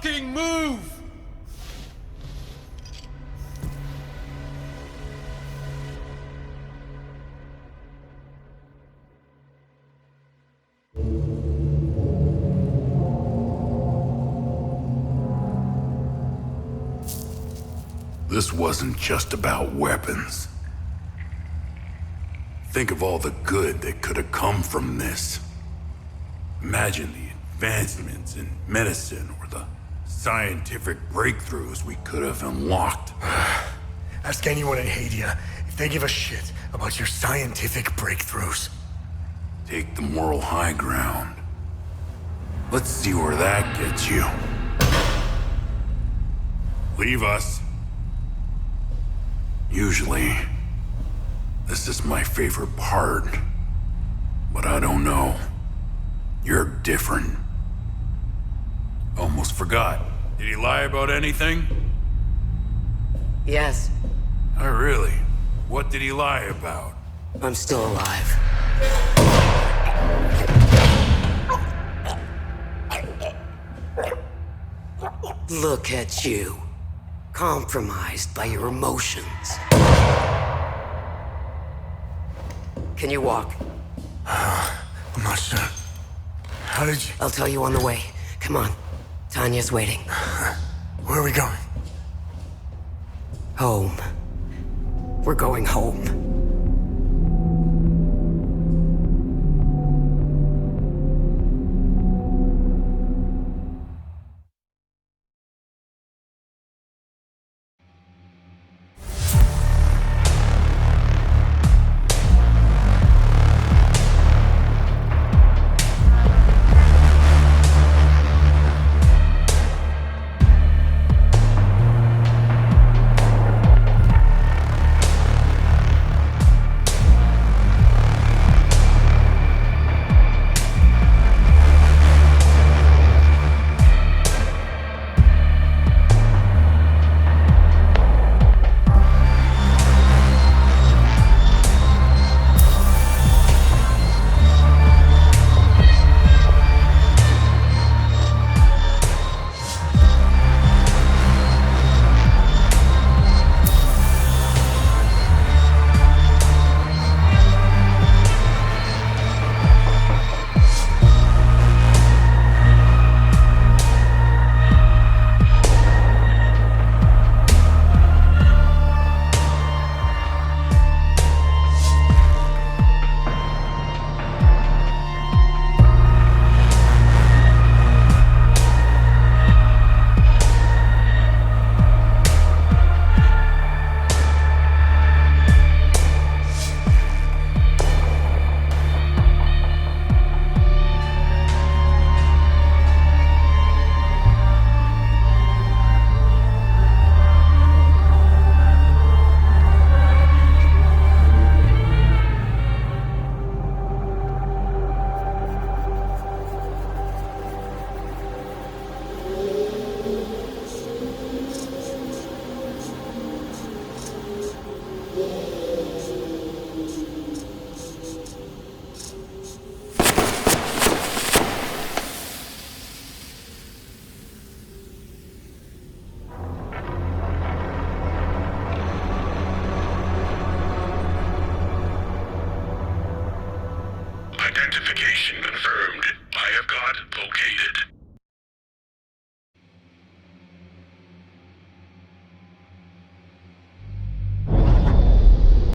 fucking move! This wasn't just about weapons. Think of all the good that could have come from this. Imagine the advancements in medicine or the scientific breakthroughs we could have unlocked. Ask anyone in Hadia if they give a shit about your scientific breakthroughs. Take the moral high ground. Let's see where that gets you. Leave us. Usually, this is my favorite part. But I don't know. You're different. Almost forgot. Did he lie about anything? Yes. Oh, really? What did he lie about? I'm still alive. Look at you. compromised by your emotions. Can you walk? I'm not sure. How did you... I'll tell you on the way. Come on. Tanya's waiting. Where are we going? Home. We're going home. Identification confirmed. I have got located.